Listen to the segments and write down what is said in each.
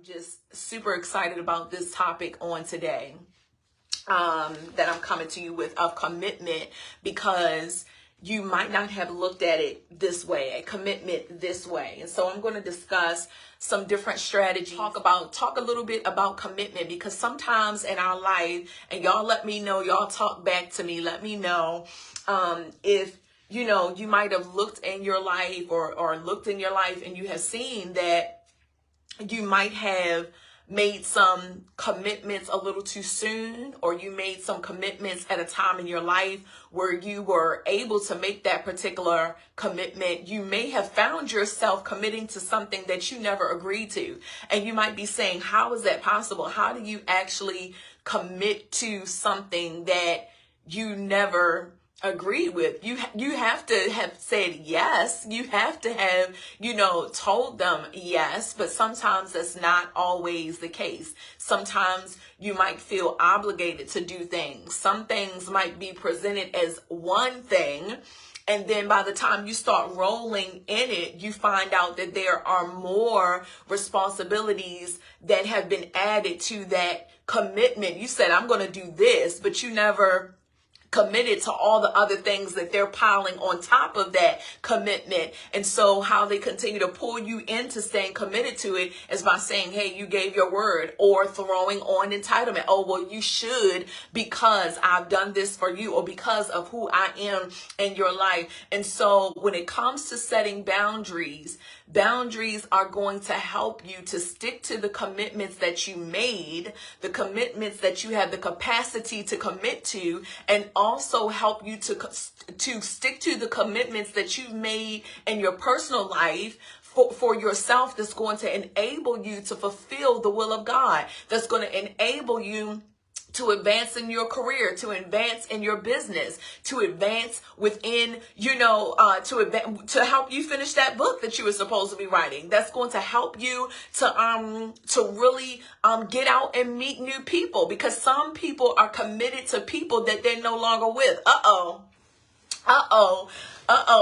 just super excited about this topic on today that I'm coming to you with, of commitment, because you might not have looked at it this way, a commitment this way. And so I'm going to discuss some different strategies, talk a little bit about commitment, because sometimes in our life, and y'all let me know, y'all talk back to me, let me know if you might have looked in your life or looked in your life and you have seen that you might have made some commitments a little too soon, or you made some commitments at a time in your life where you were able to make that particular commitment. You may have found yourself committing to something that you never agreed to. And you might be saying, how is that possible? How do you actually commit to something that you never agreed with? You have to have said yes. You have to have, told them yes, but sometimes that's not always the case. Sometimes you might feel obligated to do things. Some things might be presented as one thing, and then by the time you start rolling in it, you find out that there are more responsibilities that have been added to that commitment. You said, I'm going to do this, but you never committed to all the other things that they're piling on top of that commitment. And so how they continue to pull you into staying committed to it is by saying, hey, you gave your word, or throwing on entitlement. Oh, well, you should, because I've done this for you, or because of who I am in your life. And so when it comes to setting boundaries are going to help you to stick to the commitments that you made, the commitments that you have the capacity to commit to, and also help you to stick to the commitments that you've made in your personal life for yourself, that's going to enable you to fulfill the will of God, that's going to enable you to advance in your career, to advance in your business, to advance within, to help you finish that book that you were supposed to be writing. That's going to help you to really get out and meet new people, because some people are committed to people that they're no longer with.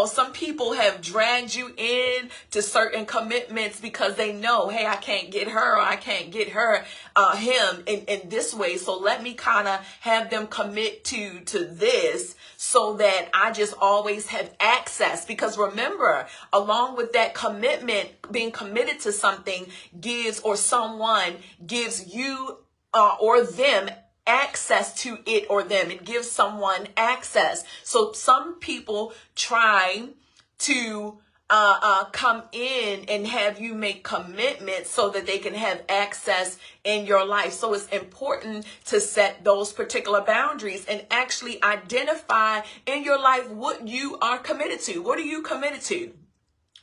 Some people have dragged you in to certain commitments because they know, hey, I can't get her, or I can't get him in this way. So let me kind of have them commit to this so that I just always have access. Because remember, along with that commitment, being committed to something someone gives you or them access to it or them. It gives someone access. So some people try to come in and have you make commitments so that they can have access in your life. So it's important to set those particular boundaries and actually identify in your life what you are committed to. What are you committed to?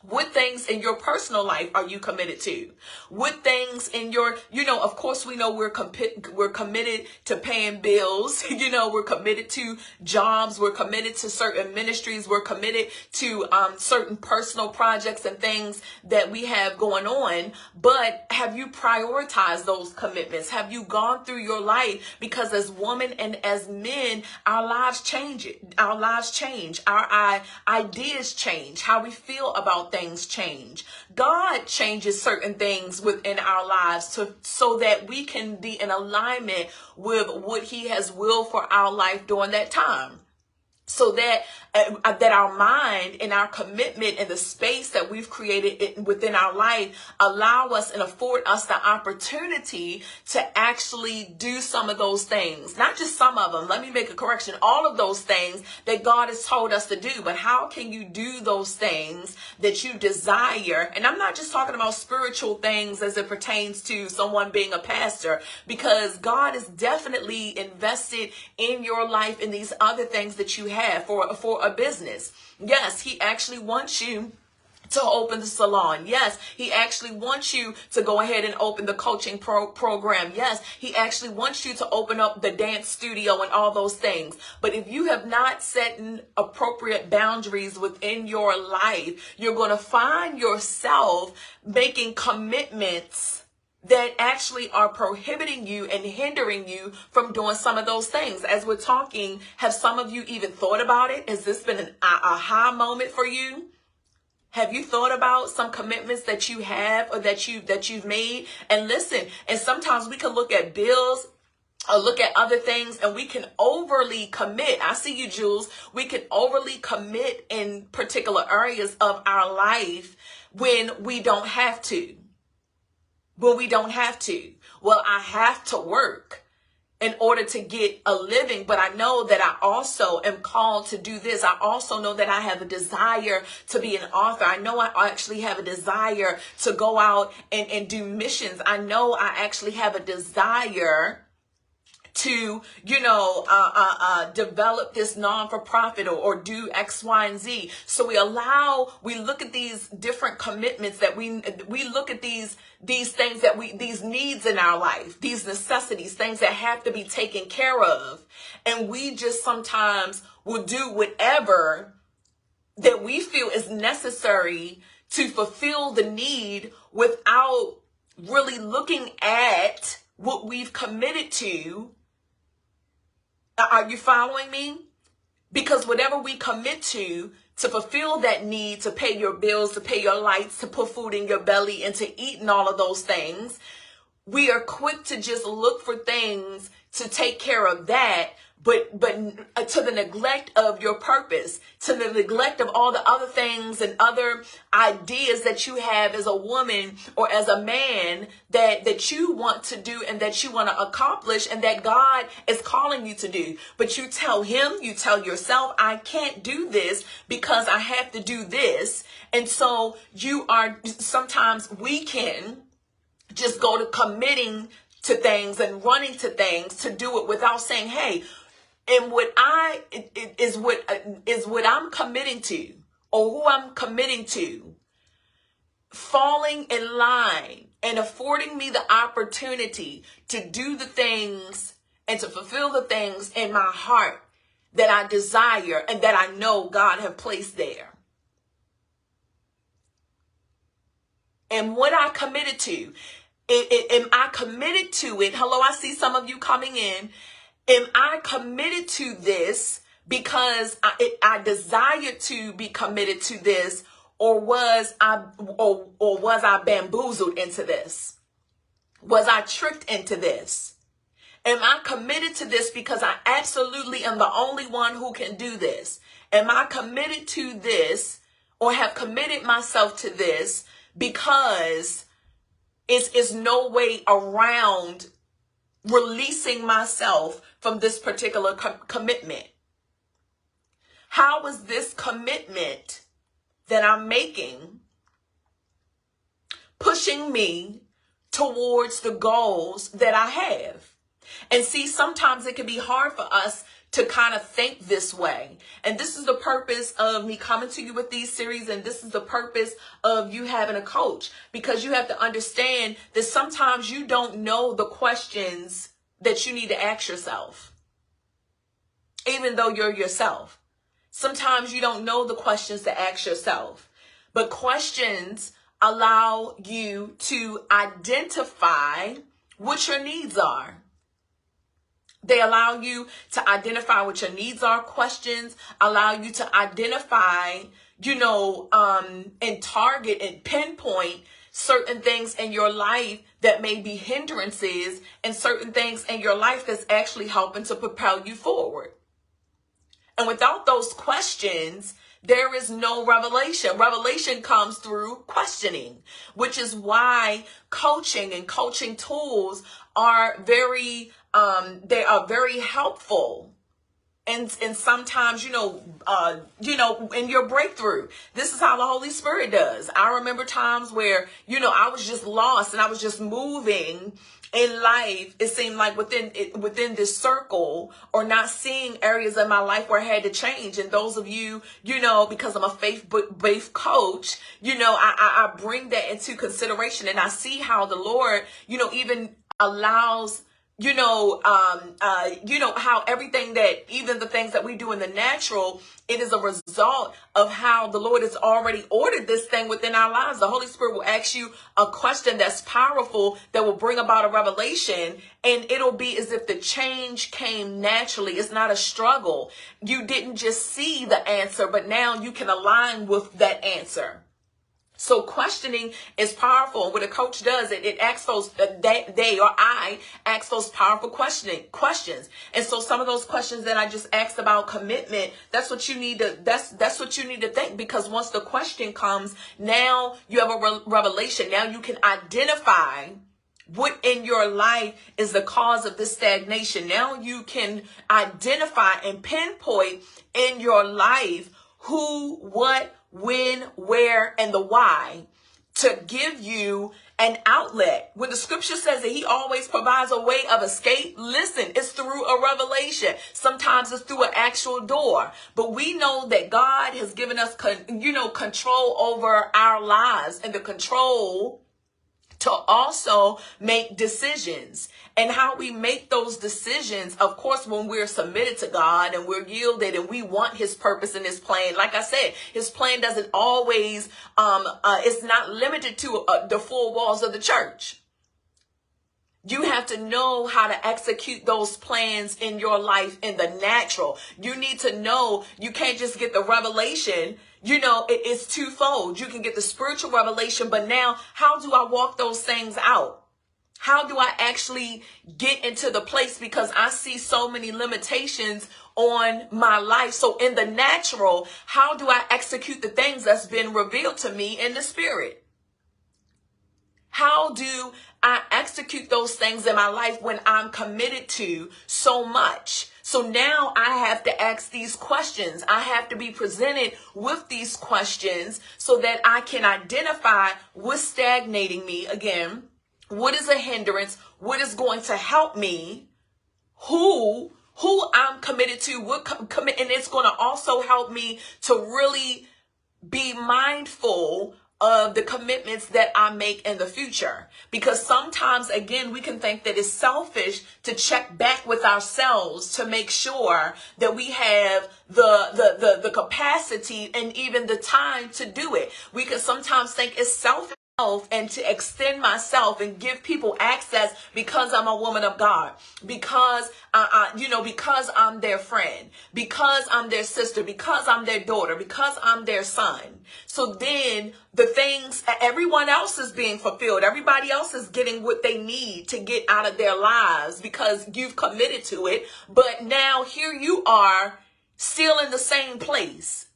What things in your personal life are you committed to? What things in your, of course, we know we're committed to paying bills. We're committed to jobs. We're committed to certain ministries. We're committed to certain personal projects and things that we have going on. But have you prioritized those commitments? Have you gone through your life? Because as women and as men, our lives change. Our lives change. Our ideas change. How we feel about things change. God changes certain things within our lives so that we can be in alignment with what he has willed for our life during that time. So that our mind and our commitment and the space that we've created within our life allow us and afford us the opportunity to actually do some of those things. Not just some of them. Let me make a correction. All of those things that God has told us to do. But how can you do those things that you desire? And I'm not just talking about spiritual things as it pertains to someone being a pastor, because God is definitely invested in your life in these other things that you have for a business. Yes, he actually wants you to open the salon. Yes, he actually wants you to go ahead and open the coaching program. Yes, he actually wants you to open up the dance studio and all those things. But if you have not set appropriate boundaries within your life, you're going to find yourself making commitments that actually are prohibiting you and hindering you from doing some of those things. As we're talking, have some of you even thought about it? Has this been an aha moment for you? Have you thought about some commitments that you have or that you've made? And listen, and sometimes we can look at bills or look at other things and we can overly commit. I see you, Jules. We can overly commit in particular areas of our life when we don't have to. When we don't have to. Well, I have to work in order to get a living, but I know that I also am called to do this. I also know that I have a desire to be an author. I know I actually have a desire to go out and do missions. I know I actually have a desire to, develop this non-for-profit or do X, Y, and Z. So we look at these different commitments that we look at these things that these needs in our life, these necessities, things that have to be taken care of. And we just sometimes will do whatever that we feel is necessary to fulfill the need without really looking at what we've committed to. Are you following me? Because whatever we commit to fulfill that need, to pay your bills, to pay your lights, to put food in your belly, and to eat and all of those things, we are quick to just look for things to take care of that, but to the neglect of your purpose, to the neglect of all the other things and other ideas that you have as a woman or as a man that you want to do and that you want to accomplish and that God is calling you to do. But you tell him, you tell yourself, I can't do this because I have to do this. And so sometimes we can just go to committing to things and running to things to do it without saying, hey, and what I'm committing to, or who I'm committing to, falling in line and affording me the opportunity to do the things and to fulfill the things in my heart that I desire and that I know God have placed there. And what I committed to, am I committed to it? Hello, I see some of you coming in. Am I committed to this because I desire to be committed to this, or was I bamboozled into this? Was I tricked into this? Am I committed to this because I absolutely am the only one who can do this? Am I committed to this or have committed myself to this because it's no way around releasing myself from this particular commitment? How is this commitment that I'm making pushing me towards the goals that I have? And see, sometimes it can be hard for us to kind of think this way. And this is the purpose of me coming to you with these series. And this is the purpose of you having a coach, because you have to understand that sometimes you don't know the questions that you need to ask yourself, even though you're yourself. Sometimes you don't know the questions to ask yourself, but questions allow you to identify what your needs are. They allow you to identify what your needs are. Questions allow you to identify, and target and pinpoint certain things in your life that may be hindrances and certain things in your life that's actually helping to propel you forward. And without those questions, there is no revelation. Revelation comes through questioning, which is why coaching and coaching tools are very helpful. And sometimes, in your breakthrough, this is how the Holy Spirit does. I remember times where, I was just lost and I was just moving in life. It seemed like within this circle, or not seeing areas of my life where I had to change. And those of you, because I'm a faith-based coach, I bring that into consideration, and I see how the Lord, even allows, how everything that, even the things that we do in the natural, it is a result of how the Lord has already ordered this thing within our lives. The Holy Spirit will ask you a question that's powerful, that will bring about a revelation, and it'll be as if the change came naturally. It's not a struggle. You didn't just see the answer, but now you can align with that answer. So questioning is powerful. And what a coach does, it asks those, they or I ask those powerful questions. And so some of those questions that I just asked about commitment, that's what you need to, that's what you need to think, because once the question comes, now you have a revelation. Now you can identify what in your life is the cause of this stagnation. Now you can identify and pinpoint in your life who, what, when, where, and the why to give you an outlet. When the scripture says that he always provides a way of escape, listen, it's through a revelation. Sometimes it's through an actual door. But we know that God has given us, control over our lives, and the control to also make decisions. And how we make those decisions, of course, when we're submitted to God and we're yielded and we want his purpose and his plan. Like I said, his plan doesn't always, it's not limited to the four walls of the church. You have to know how to execute those plans in your life in the natural. You need to know, you can't just get the revelation. It's twofold. You can get the spiritual revelation, but now how do I walk those things out? How do I actually get into the place? Because I see so many limitations on my life. So in the natural, how do I execute the things that's been revealed to me in the spirit? How do I execute those things in my life when I'm committed to so much? So now I have to ask these questions. I have to be presented with these questions so that I can identify what's stagnating me again. What is a hindrance? What is going to help me? Who I'm committed to? And it's going to also help me to really be mindful of the commitments that I make in the future. Because sometimes, again, we can think that it's selfish to check back with ourselves to make sure that we have the capacity and even the time to do it. We can sometimes think it's selfish and to extend myself and give people access because I'm a woman of God, because because I'm their friend, because I'm their sister, because I'm their daughter, because I'm their son. So then the things, everyone else is being fulfilled. Everybody else is getting what they need to get out of their lives because you've committed to it. But now here you are still in the same place.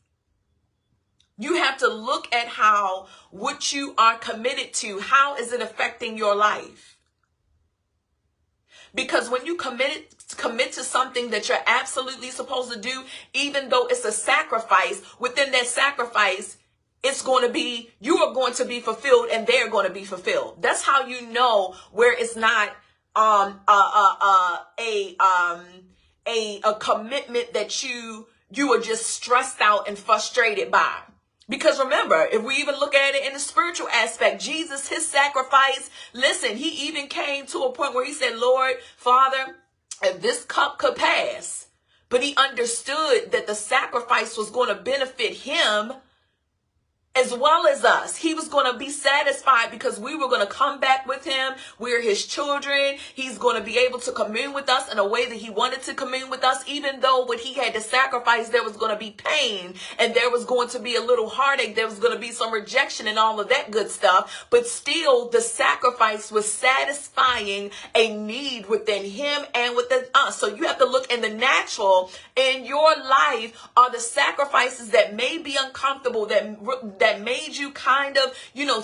You have to look at how what you are committed to, how is it affecting your life? Because when you commit to something that you're absolutely supposed to do, even though it's a sacrifice, within that sacrifice, it's going to be, you are going to be fulfilled and they're going to be fulfilled. That's how you know where it's not a commitment that you are just stressed out and frustrated by. Because remember, if we even look at it in the spiritual aspect, Jesus, his sacrifice, listen, he even came to a point where he said, Lord, Father, if this cup could pass, but he understood that the sacrifice was going to benefit him as well as us. He was going to be satisfied because we were going to come back with him. We're his children. He's going to be able to commune with us in a way that he wanted to commune with us. Even though what he had to sacrifice, there was going to be pain and there was going to be a little heartache. There was going to be some rejection and all of that good stuff. But still, the sacrifice was satisfying a need within him and within us. So you have to look in the natural. In your life are the sacrifices that may be uncomfortable, that made you kind of,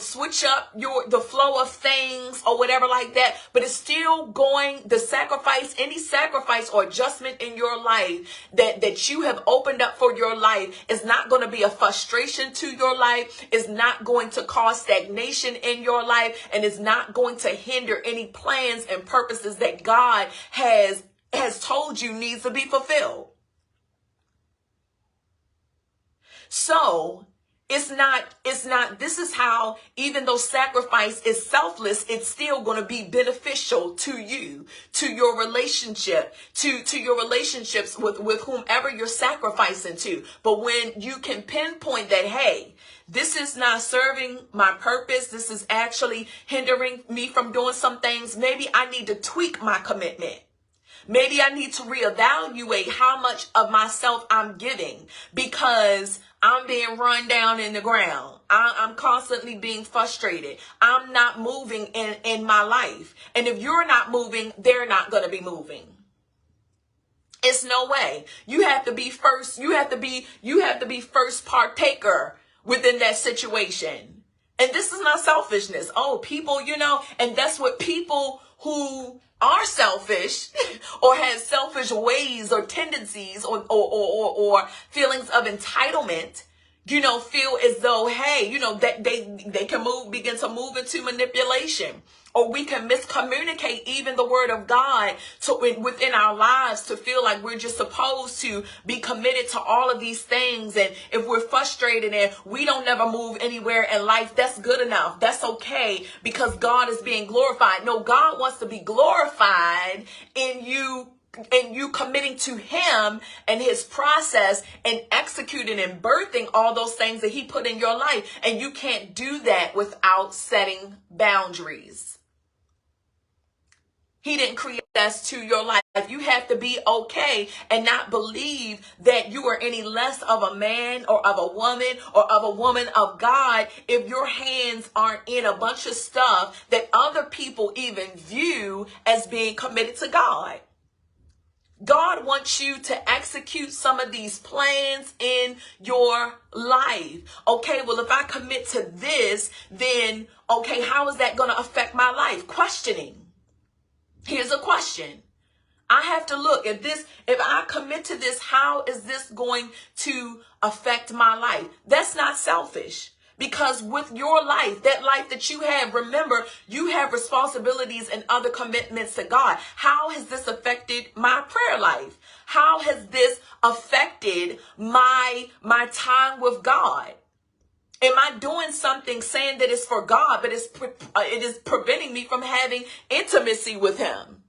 switch up the flow of things or whatever like that. But it's still the sacrifice, any sacrifice or adjustment in your life that you have opened up for your life is not going to be a frustration to your life, is not going to cause stagnation in your life, and is not going to hinder any plans and purposes that God has told you needs to be fulfilled. So this is how, even though sacrifice is selfless, it's still going to be beneficial to you, to your relationship, to your relationships with whomever you're sacrificing to. But when you can pinpoint that, hey, this is not serving my purpose, this is actually hindering me from doing some things, maybe I need to tweak my commitment. Maybe I need to reevaluate how much of myself I'm giving, because I'm being run down in the ground. I'm constantly being frustrated. I'm not moving in my life. And if you're not moving, they're not going to be moving. It's no way. You have to be first. You have to be first partaker within that situation. And this is not selfishness. Oh, people, and that's what people who are selfish or have selfish ways or tendencies or feelings of entitlement, feel as though, hey, that they can begin to move into manipulation. Or we can miscommunicate even the word of God within our lives to feel like we're just supposed to be committed to all of these things. And if we're frustrated and we don't never move anywhere in life, that's good enough. That's okay, because God is being glorified. No, God wants to be glorified in you. And you committing to him and his process and executing and birthing all those things that he put in your life. And you can't do that without setting boundaries. He didn't create us to your life. You have to be okay and not believe that you are any less of a man or of a woman or of a woman of God if your hands aren't in a bunch of stuff that other people even view as being committed to God. God wants you to execute some of these plans in your life. Okay, well, if I commit to this, then, okay, how is that going to affect my life? Questioning. Here's a question. I have to look at this. If I commit to this, how is this going to affect my life? That's not selfish. Because with your life, that life that you have, remember, you have responsibilities and other commitments to God. How has this affected my prayer life? How has this affected my time with God? Am I doing something saying that it's for God, but it is preventing me from having intimacy with him?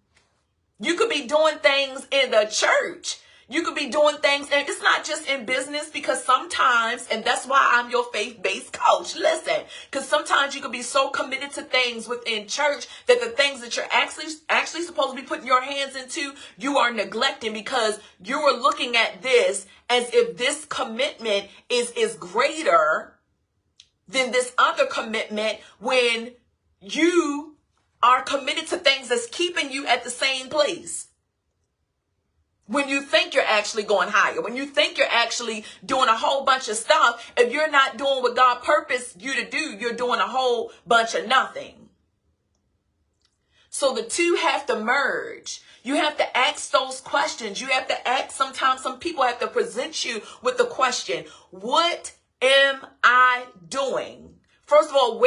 You could be doing things in the church. You could be doing things, and it's not just in business, because sometimes, and that's why I'm your faith-based coach, listen, because sometimes you could be so committed to things within church that the things that you're actually supposed to be putting your hands into, you are neglecting, because you are looking at this as if this commitment is greater than this other commitment, when you are committed to things that's keeping you at the same place. When you think you're actually going higher, when you think you're actually doing a whole bunch of stuff, if you're not doing what God purposed you to do, you're doing a whole bunch of nothing. So the two have to merge. You have to ask those questions. You have to ask, sometimes some people have to present you with the question, what am I doing? First of all,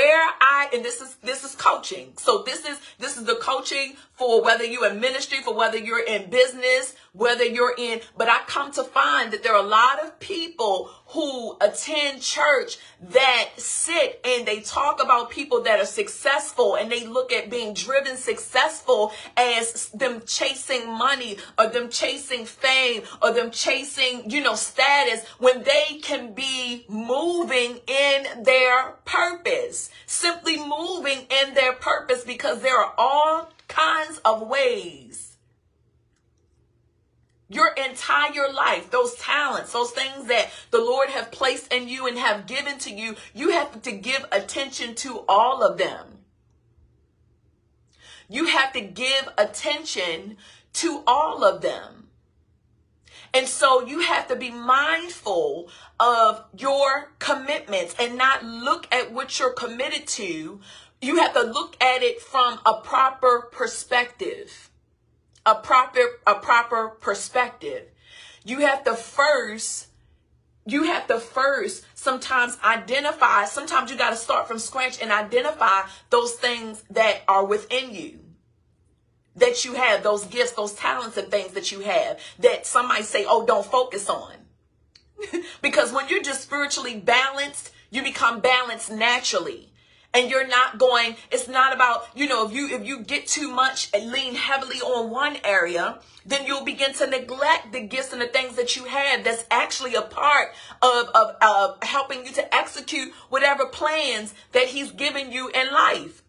and this is coaching. So this is the coaching for whether you're in ministry, for whether you're in business, but I come to find that there are a lot of people who attend church that sit and they talk about people that are successful, and they look at being driven successful as them chasing money or them chasing fame or them chasing, status, when they can be moving in their purpose, simply moving in their purpose, because there are all kinds of ways. Your entire life, those talents, those things that the Lord have placed in you and have given to you, you have to give attention to all of them. You have to give attention to all of them. And so you have to be mindful of your commitments and not look at what you're committed to. You have to look at it from a proper perspective. A proper perspective. You have to first sometimes identify, sometimes you got to start from scratch and identify those things that are within you, that you have, those gifts, those talents and things that you have, that some might say, oh, don't focus on. Because when you're just spiritually balanced, you become balanced naturally. And you're not going, it's not about, if you get too much and lean heavily on one area, then you'll begin to neglect the gifts and the things that you have that's actually a part of helping you to execute whatever plans that he's given you in life.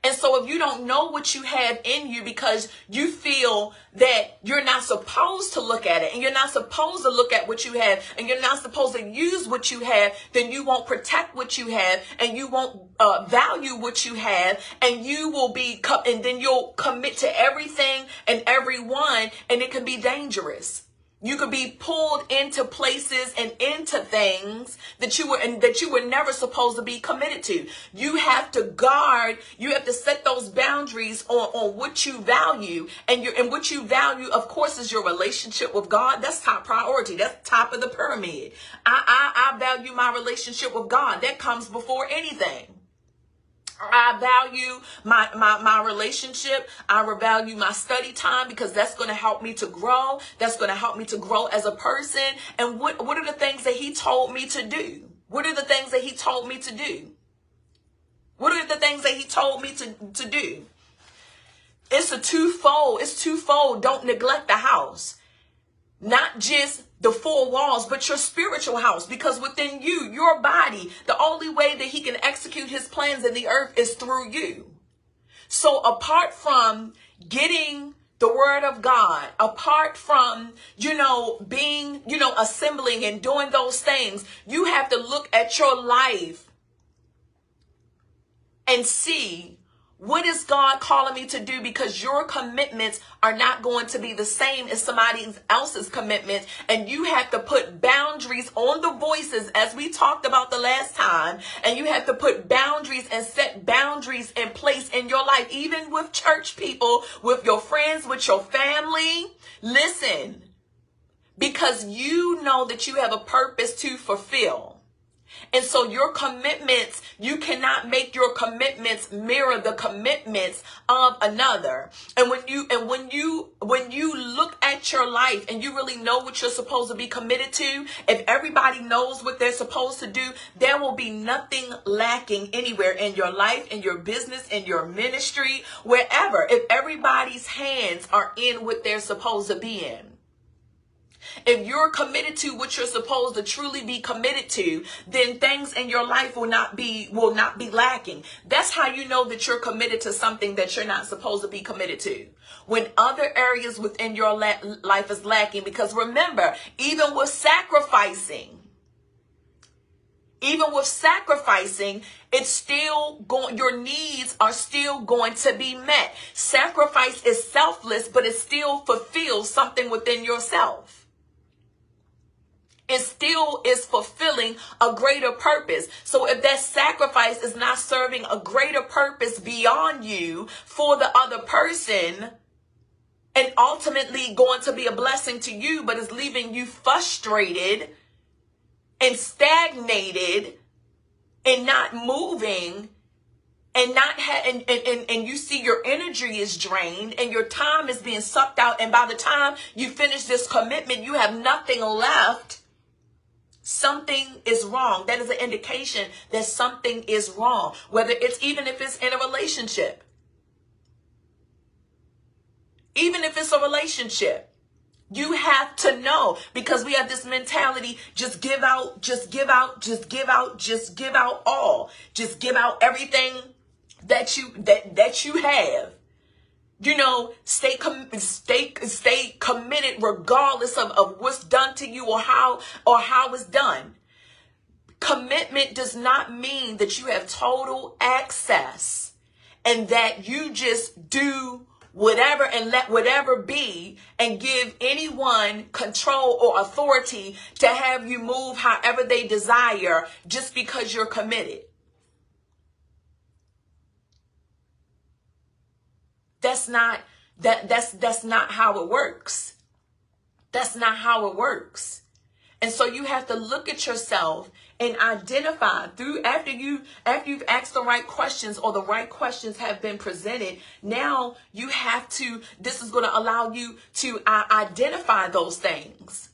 And so if you don't know what you have in you because you feel that you're not supposed to look at it and you're not supposed to look at what you have and you're not supposed to use what you have, then you won't protect what you have and you won't value what you have, and you will be, and then you'll commit to everything and everyone, and it can be dangerous. You could be pulled into places and into things that you were never supposed to be committed to. You have to guard, you have to set those boundaries on what you value. And what you value, of course, is your relationship with God. That's top priority. That's top of the pyramid. I value my relationship with God. That comes before anything. I value my relationship. I value my study time because that's going to help me to grow. That's going to help me to grow as a person. And what are the things that he told me to do? What are the things that he told me to do? What are the things that he told me to do? It's twofold. It's twofold. Don't neglect the house. Not just the four walls, but your spiritual house, because within you, your body, the only way that he can execute his plans in the earth is through you. So apart from getting the word of God, apart from, being, assembling and doing those things, you have to look at your life and see, what is God calling me to do? Because your commitments are not going to be the same as somebody else's commitments. And you have to put boundaries on the voices, as we talked about the last time. And you have to put boundaries and set boundaries in place in your life, even with church people, with your friends, with your family. Listen, because you know that you have a purpose to fulfill. And so your commitments, you cannot make your commitments mirror the commitments of another. And when you look at your life and you really know what you're supposed to be committed to, if everybody knows what they're supposed to do, there will be nothing lacking anywhere in your life, in your business, in your ministry, wherever. If everybody's hands are in what they're supposed to be in. If you're committed to what you're supposed to truly be committed to, then things in your life will not be lacking. That's how you know that you're committed to something that you're not supposed to be committed to. When other areas within your life is lacking, because remember, even with sacrificing, it's still going, your needs are still going to be met. Sacrifice is selfless, but it still fulfills something within yourself. It still is fulfilling a greater purpose. So if that sacrifice is not serving a greater purpose beyond you for the other person, and ultimately going to be a blessing to you, but is leaving you frustrated and stagnated and not moving, and and you see your energy is drained and your time is being sucked out, and by the time you finish this commitment, you have nothing left. Something is wrong. That is an indication that something is wrong, whether it's, even if it's in a relationship. Even if it's a relationship, you have to know, because we have this mentality, just give out, just give out, just give out, just give out all. Just give out everything that you have. Stay committed regardless of what's done to you or how it's done. Commitment does not mean that you have total access and that you just do whatever and let whatever be and give anyone control or authority to have you move however they desire just because you're committed. That's not how it works. That's not how it works. And so you have to look at yourself and identify after you've asked the right questions, or the right questions have been presented. Now you have to, this is going to allow you to identify those things.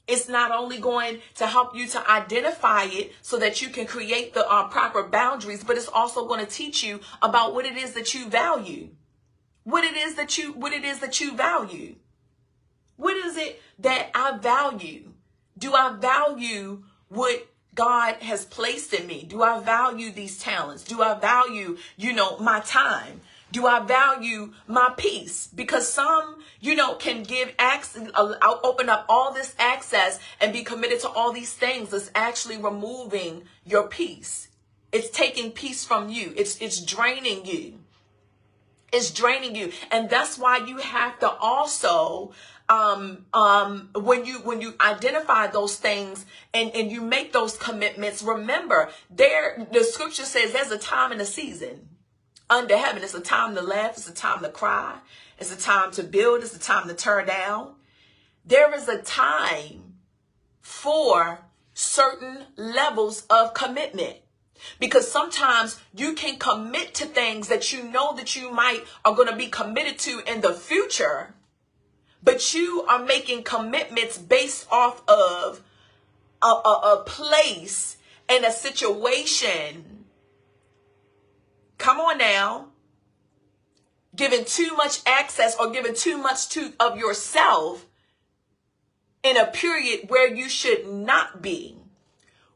It's not only going to help you to identify it so that you can create the proper boundaries, but it's also going to teach you about what it is that you value. What it is that you value. What is it that I value? Do I value what God has placed in me? Do I value these talents? Do I value, my time? Do I value my peace? Because some, can give access, open up all this access and be committed to all these things. It's actually removing your peace. It's taking peace from you. It's draining you. It's draining you. And that's why you have to also, when you identify those things and you make those commitments, remember the scripture says there's a time and a season under heaven. It's a time to laugh. It's a time to cry. It's a time to build. It's a time to tear down. There is a time for certain levels of commitment. Because sometimes you can commit to things that you know that you are going to be committed to in the future, but you are making commitments based off of a place and a situation. Come on now. Giving too much access or giving too much of yourself in a period where you should not be,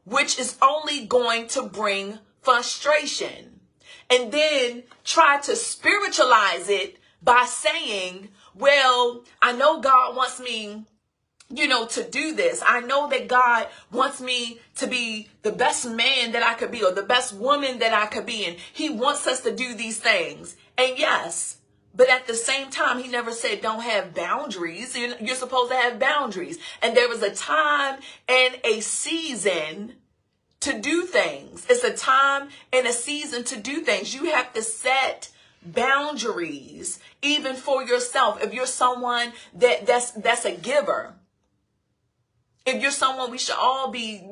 which is only going to bring frustration. And then try to spiritualize it by saying, well, I know God wants me, to do this. I know that God wants me to be the best man that I could be or the best woman that I could be. And he wants us to do these things. And yes, but at the same time, he never said don't have boundaries. You're supposed to have boundaries. And there was a time and a season to do things. It's a time and a season to do things. You have to set boundaries even for yourself. If you're someone that's a giver, if you're someone, we should all be,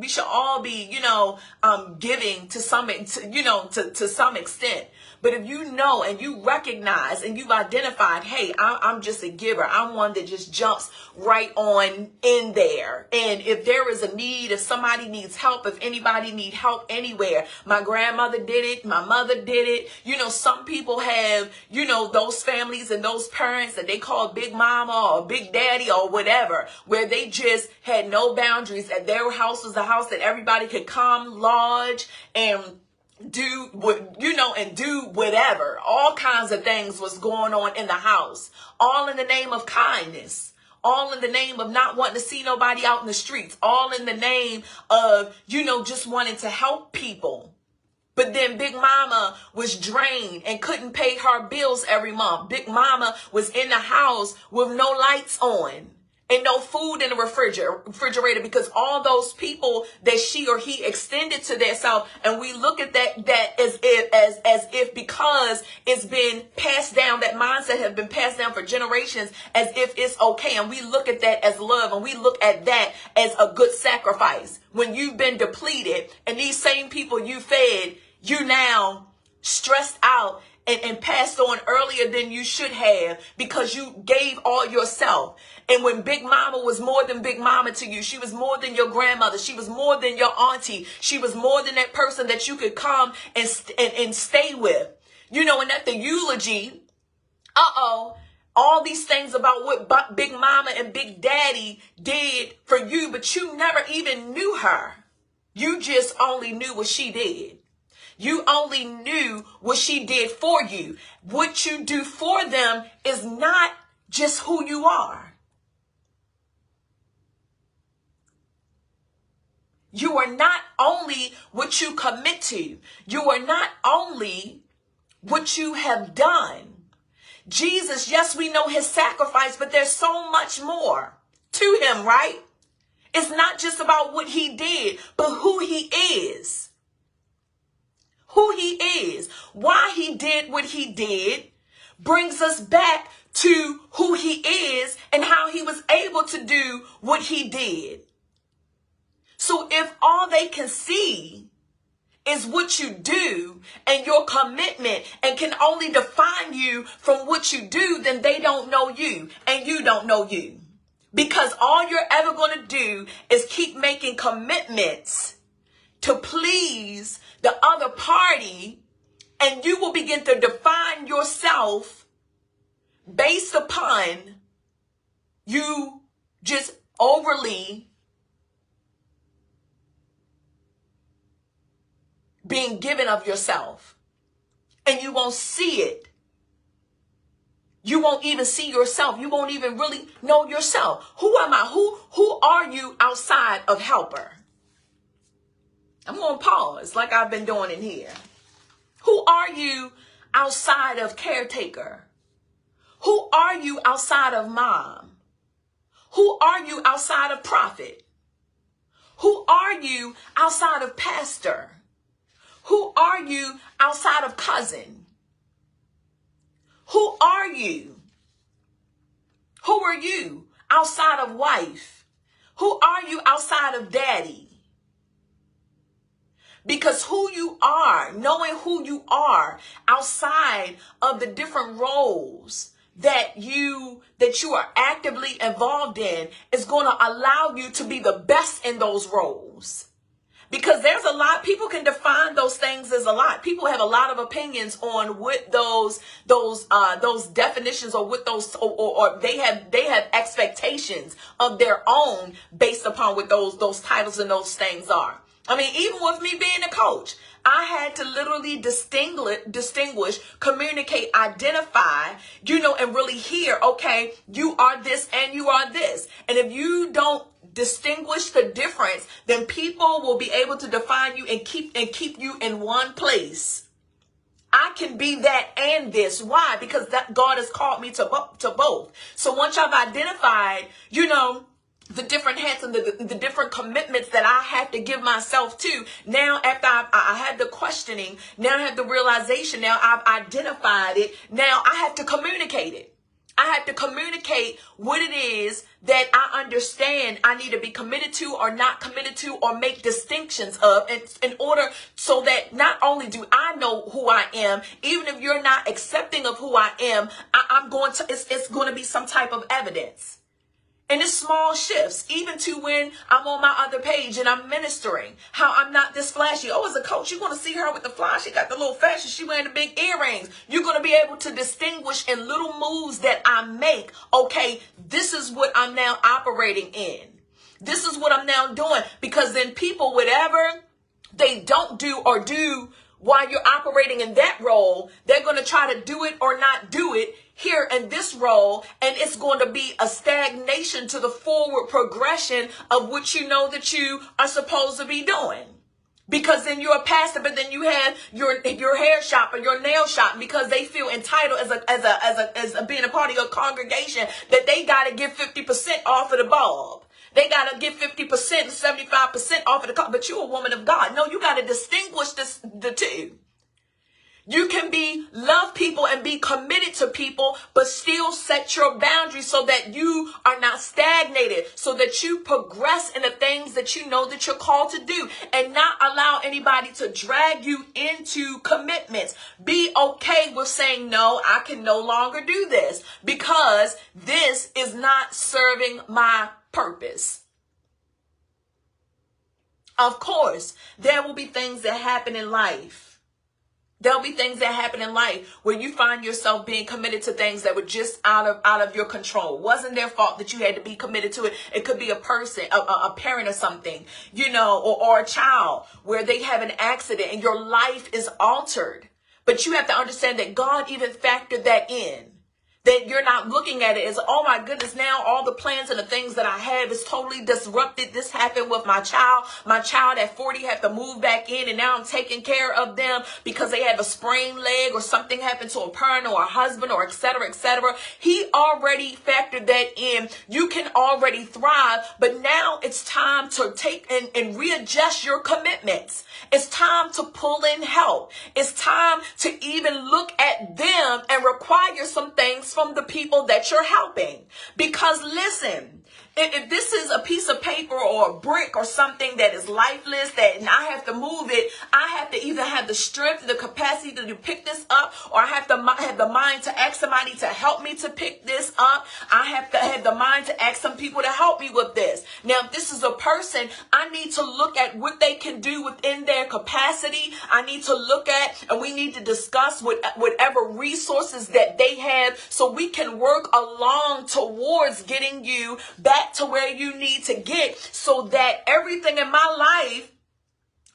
giving to some, to some extent. But if you know and you recognize and you've identified, hey, I'm just a giver. I'm one that just jumps right on in there. And if there is a need, if somebody needs help, if anybody needs help anywhere, my grandmother did it, my mother did it. Some people have, those families and those parents that they call Big Mama or Big Daddy or whatever, where they just had no boundaries. And their house was a house that everybody could come, lodge, and do whatever. All kinds of things was going on in the house, all in the name of kindness, all in the name of not wanting to see nobody out in the streets, all in the name of, just wanting to help people. But then Big Mama was drained and couldn't pay her bills every month. Big Mama was in the house with no lights on and no food in the refrigerator because all those people that she or he extended to themselves, and we look at that as if because it's been passed down, that mindset has been passed down for generations, as if it's okay, and we look at that as love, and we look at that as a good sacrifice. When you've been depleted, and these same people you fed, you now stressed out and passed on earlier than you should have because you gave all yourself. And when Big Mama was more than Big Mama to you, she was more than your grandmother, she was more than your auntie, she was more than that person that you could come and stay with. And at the eulogy, all these things about what Big Mama and Big Daddy did for you, but you never even knew her. You just only knew what she did. You only knew what she did for you. What you do for them is not just who you are. You are not only what you commit to. You are not only what you have done. Jesus, yes, we know his sacrifice, but there's so much more to him, right? It's not just about what he did, but who he is. Who he is, why he did what he did, brings us back to who he is and how he was able to do what he did. So if all they can see is what you do and your commitment and can only define you from what you do, then they don't know you and you don't know you. Because all you're ever going to do is keep making commitments to please the other party, and you will begin to define yourself based upon you just overly being given of yourself. And you won't see it. You won't even see yourself. You won't even really know yourself. Who am I? Who are you outside of helper? I'm going to pause like I've been doing in here. Who are you outside of caretaker? Who are you outside of mom? Who are you outside of prophet? Who are you outside of pastor? Who are you outside of cousin? Who are you? Who are you outside of wife? Who are you outside of daddy? Because who you are, knowing who you are outside of the different roles that you are actively involved in is going to allow you to be the best in those roles. Because there's a lot, people can define those things as a lot. People have a lot of opinions on what those definitions or what those or they have expectations of their own based upon what those titles and those things are. I mean, even with me being a coach, I had to literally distinguish, communicate, identify, and really hear, okay, you are this and you are this. And if you don't distinguish the difference, then people will be able to define you and keep you in one place. I can be that and this. Why? Because that God has called me to both. So once I've identified, the different hats and the different commitments that I have to give myself to. Now, after I had the questioning, now I have the realization, now I've identified it, now I have to communicate it. I have to communicate what it is that I understand I need to be committed to or not committed to or make distinctions of in order so that not only do I know who I am, even if you're not accepting of who I am, it's going to be some type of evidence. And it's small shifts, even to when I'm on my other page and I'm ministering, how I'm not this flashy. Oh, as a coach, you're going to see her with the flash. She got the little fashion. She wearing the big earrings. You're going to be able to distinguish in little moves that I make. Okay, this is what I'm now operating in. This is what I'm now doing. Because then people, whatever they don't do or do while you're operating in that role, they're going to try to do it or not do it here in this role, and it's going to be a stagnation to the forward progression of what you know that you are supposed to be doing. Because then you're a pastor, but then you have your hair shop or your nail shop because they feel entitled as being a part of your congregation that they got to give 50% off of the bulb. They got to give 50%, 75% off of the car. But you're a woman of God. No, you got to distinguish the two. You can love people and be committed to people, but still set your boundaries so that you are not stagnated, so that you progress in the things that you know that you're called to do and not allow anybody to drag you into commitments. Be okay with saying, no, I can no longer do this because this is not serving my purpose. Of course, there will be things that happen in life. There'll be things that happen in life where you find yourself being committed to things that were just out of your control. It wasn't their fault that you had to be committed to it. It could be a person, a parent or something, or a child where they have an accident and your life is altered. But you have to understand that God even factored that in. That you're not looking at it as, oh my goodness, now all the plans and the things that I have is totally disrupted. This happened with my child. My child at 40 had to move back in and now I'm taking care of them because they have a sprained leg or something happened to a parent or a husband or et cetera, et cetera. He already factored that in. You can already thrive, but now it's time to take and readjust your commitments. It's time to pull in help. It's time to even look at them and require some things from the people that you're helping. Because listen, if this is a piece of paper or a brick or something that is lifeless, and I have to move it, I have to either have the strength, the capacity to pick this up, or I have to have the mind to ask somebody to help me to pick this up. I have to have the mind to ask some people to help me with this. Now, if this is a person, I need to look at what they can do within their capacity. I need to look at, and we need to discuss whatever resources that they have so we can work along towards getting you back to where you need to get so that everything in my life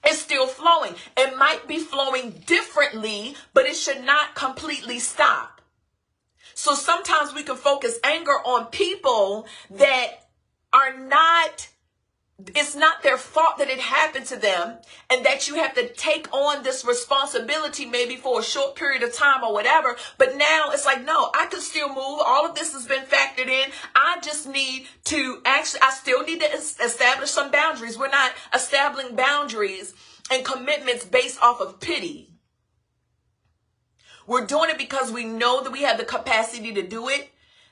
It's still flowing. It might be flowing differently, but it should not completely stop. So sometimes we can focus anger on people that are not, it's not their fault that it happened to them, and that you have to take on this responsibility maybe for a short period of time or whatever. But now it's like, no, I can still move. All of this has been factored in. I just need to I still need to establish some boundaries. We're not establishing boundaries and commitments based off of pity. We're doing it because we know that we have the capacity to do it,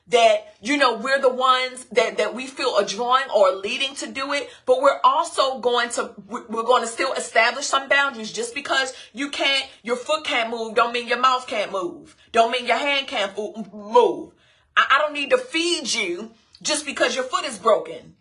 that, we're the ones that we feel are drawing or leading to do it. But we're also going to still establish some boundaries. Just because your foot can't move don't mean your mouth can't move. Don't mean your hand can't move. I don't need to feed you just because your foot is broken.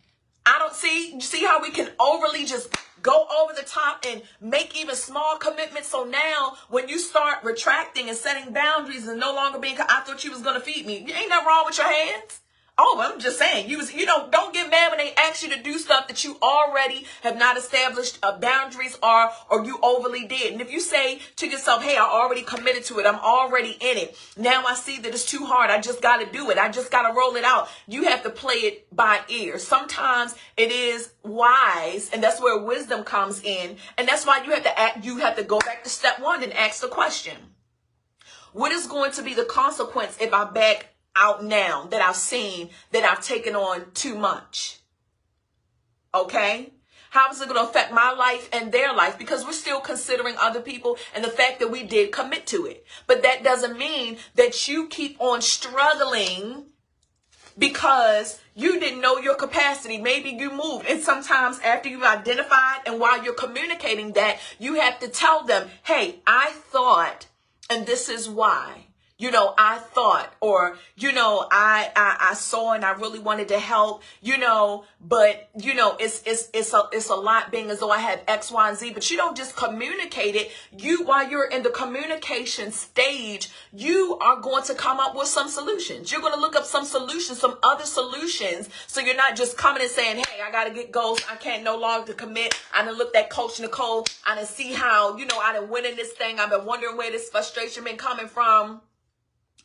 See how we can overly just go over the top and make even small commitments. So now when you start retracting and setting boundaries and no longer being, I thought you was going to feed me. Ain't nothing wrong with your hands. Oh, I'm just saying, don't get mad when they ask you to do stuff that you already have not established boundaries or you overly did. And if you say to yourself, hey, I already committed to it, I'm already in it, now I see that it's too hard, I just got to do it, I just got to roll it out. You have to play it by ear. Sometimes it is wise, and that's where wisdom comes in. And that's why you have to go back to step one and ask the question, what is going to be the consequence if I back out now that I've seen that I've taken on too much? Okay? How is it going to affect my life and their life? Because we're still considering other people and the fact that we did commit to it. But that doesn't mean that you keep on struggling because you didn't know your capacity. Maybe you moved. And sometimes after you've identified and while you're communicating that, you have to tell them, hey, I thought, and this is why. I thought, or, I saw and I really wanted to help, but, it's a lot being as though I have X, Y, and Z, but you don't just communicate it. While you're in the communication stage, you are going to come up with some solutions. You're going to look up some solutions, some other solutions. So you're not just coming and saying, hey, I got to get goals. I can't no longer commit. I done looked at Coach Nicole. I done see how, I done win in this thing. I've been wondering where this frustration been coming from.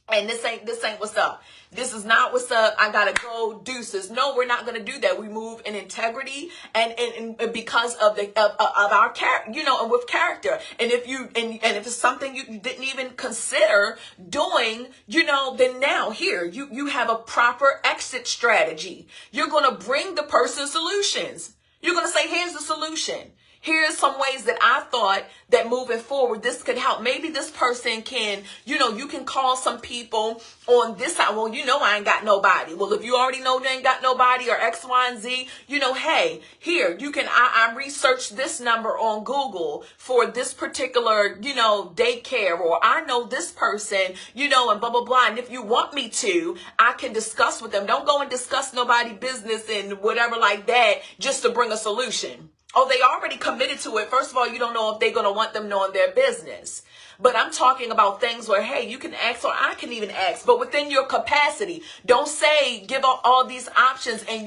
And this ain't what's up. This is not what's up. I gotta go, deuces. No, we're not gonna do that. We move in integrity and because of our character, and with character. And if it's something you didn't even consider doing, then now here you have a proper exit strategy. You're gonna bring the person solutions. You're gonna say, here's the solution. Here's some ways that I thought that moving forward, this could help. Maybe this person can, you can call some people on this side. Well, I ain't got nobody. Well, if you already know you ain't got nobody or X, Y, and Z, hey, here, I researched this number on Google for this particular, daycare, or I know this person, and blah, blah, blah. And if you want me to, I can discuss with them. Don't go and discuss nobody's business and whatever like that just to bring a solution. Oh, they already committed to it. First of all, you don't know if they're going to want them knowing their business. But I'm talking about things where, hey, you can ask, or I can even ask, but within your capacity. Don't say, give out all these options and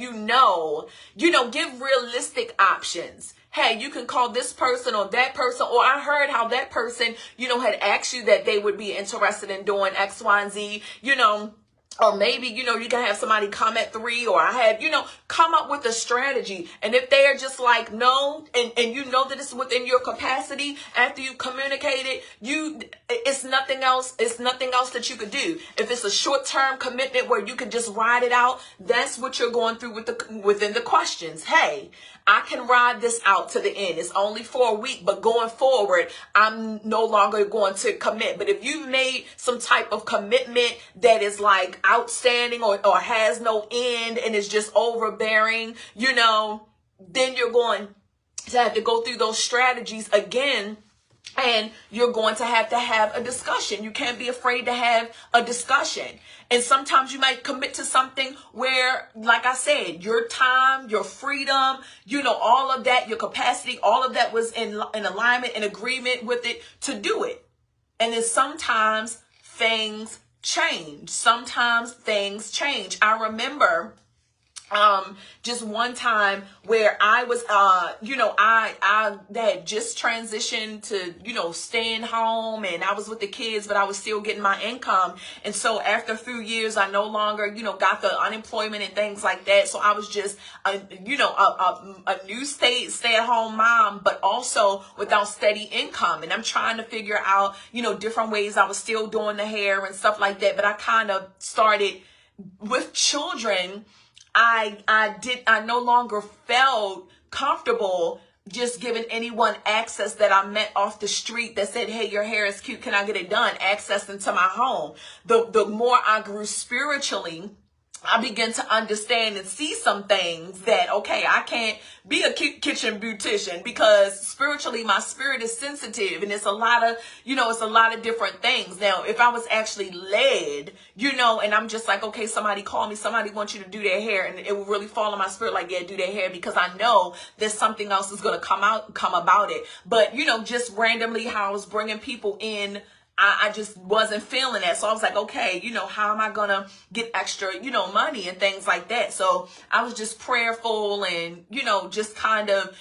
give realistic options. Hey, you can call this person or that person, or I heard how that person, had asked you that they would be interested in doing X, Y, and Z, or maybe, you can have somebody come at 3, or I have, come up with a strategy. And if they are just like, no, and that it's within your capacity after you communicate it, it's nothing else. It's nothing else that you could do. If it's a short-term commitment where you can just ride it out, that's what you're going through within the questions. Hey, I can ride this out to the end. It's only for a week, but going forward, I'm no longer going to commit. But if you've made some type of commitment that is like outstanding or has no end and is just overbearing, then you're going to have to go through those strategies again. And you're going to have a discussion. You can't be afraid to have a discussion. And sometimes you might commit to something where, like I said, your time, your freedom, all of that, your capacity, all of that was in alignment and agreement with it to do it. And then sometimes things change. I remember just one time where I was, I had just transitioned to, staying home, and I was with the kids, but I was still getting my income. And so after a few years, I no longer, got the unemployment and things like that. So I was just, a new stay-at-home mom, but also without steady income. And I'm trying to figure out, different ways. I was still doing the hair and stuff like that, but I kind of started with children. I no longer felt comfortable just giving anyone access that I met off the street that said, hey, your hair is cute, can I get it done? Access into my home. The more I grew spiritually, I began to understand and see some things that, okay, I can't be a kitchen beautician, because spiritually my spirit is sensitive, and it's a lot of, it's a lot of different things. Now, if I was actually led, and I'm just like, okay, somebody call me, somebody wants you to do their hair, and it will really fall in my spirit, like, yeah, do their hair, because I know there's something else is going to come about it. But, just randomly how I was bringing people in, I just wasn't feeling that. So I was like, okay, how am I going to get extra, money and things like that? So I was just prayerful and, just kind of,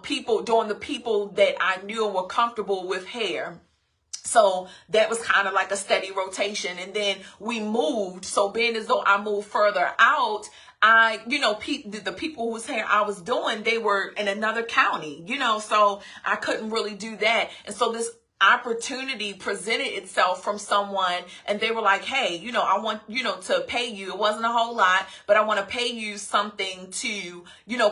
people doing the people that I knew were comfortable with hair. So that was kind of like a steady rotation. And then we moved. So being as though I moved further out, the people whose hair I was doing, they were in another county, so I couldn't really do that. And so this opportunity presented itself from someone, and they were like, hey, I want, to pay you. It wasn't a whole lot, but I want to pay you something to,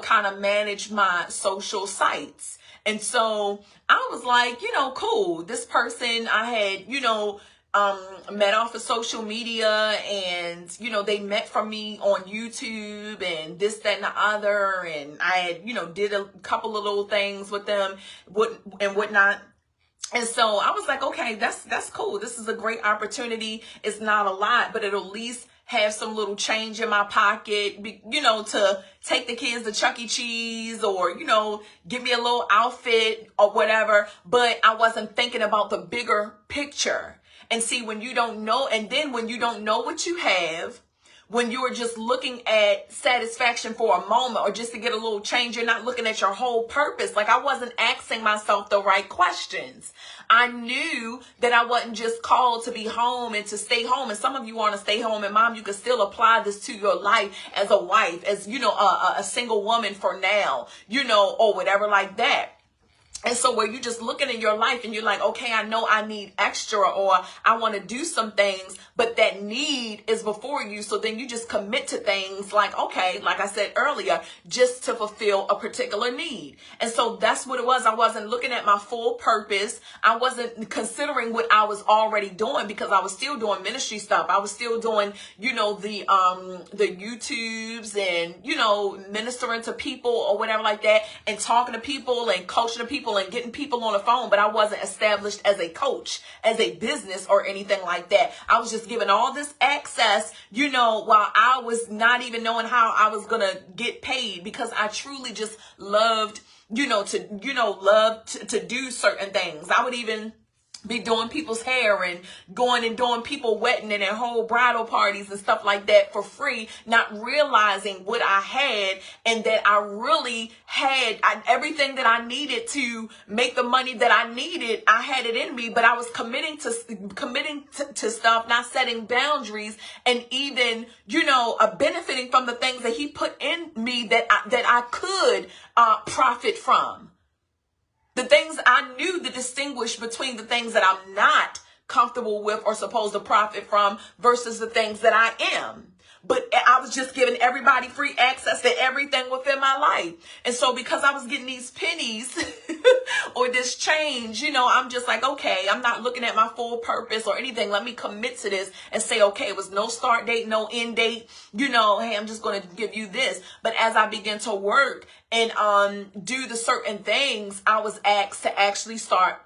kind of manage my social sites. And so I was like, cool. This person I had, met off of social media, and, they met from me on YouTube and this, that, and the other. And I had, did a couple of little things with them and whatnot. And so I was like, okay, that's cool. This is a great opportunity. It's not a lot, but it'll at least have some little change in my pocket, to take the kids to Chuck E. Cheese, or, give me a little outfit or whatever. But I wasn't thinking about the bigger picture. And see, when you don't know, and then when you don't know what you have, when you're just looking at satisfaction for a moment, or just to get a little change, you're not looking at your whole purpose. Like, I wasn't asking myself the right questions. I knew that I wasn't just called to be home and to stay home. And some of you want to stay home, and mom, you can still apply this to your life as a wife, as, a single woman for now, or whatever like that. And so where you're just looking in your life and you're like, okay, I know I need extra, or I want to do some things, but that need is before you. So then you just commit to things like, okay, like I said earlier, just to fulfill a particular need. And so that's what it was. I wasn't looking at my full purpose. I wasn't considering what I was already doing, because I was still doing ministry stuff. I was still doing, the YouTubes and, ministering to people or whatever like that, and talking to people and coaching to people and getting people on the phone. But I wasn't established as a coach, as a business, or anything like that. I was just given all this access, while I was not even knowing how I was going to get paid, because I truly just loved, to do certain things. I would even be doing people's hair and going and doing people wedding and their whole bridal parties and stuff like that for free, not realizing what I had, and that I really had everything that I needed to make the money that I needed. I had it in me, but I was committing to stuff, not setting boundaries, and even, benefiting from the things that he put in me that I could profit from. The things I knew to distinguish between the things that I'm not comfortable with or supposed to profit from versus the things that I am. But I was just giving everybody free access to everything within my life. And so because I was getting these pennies or this change, I'm just like, okay, I'm not looking at my full purpose or anything. Let me commit to this and say, okay, it was no start date, no end date. Hey, I'm just going to give you this. But as I began to work and do the certain things, I was asked to actually start,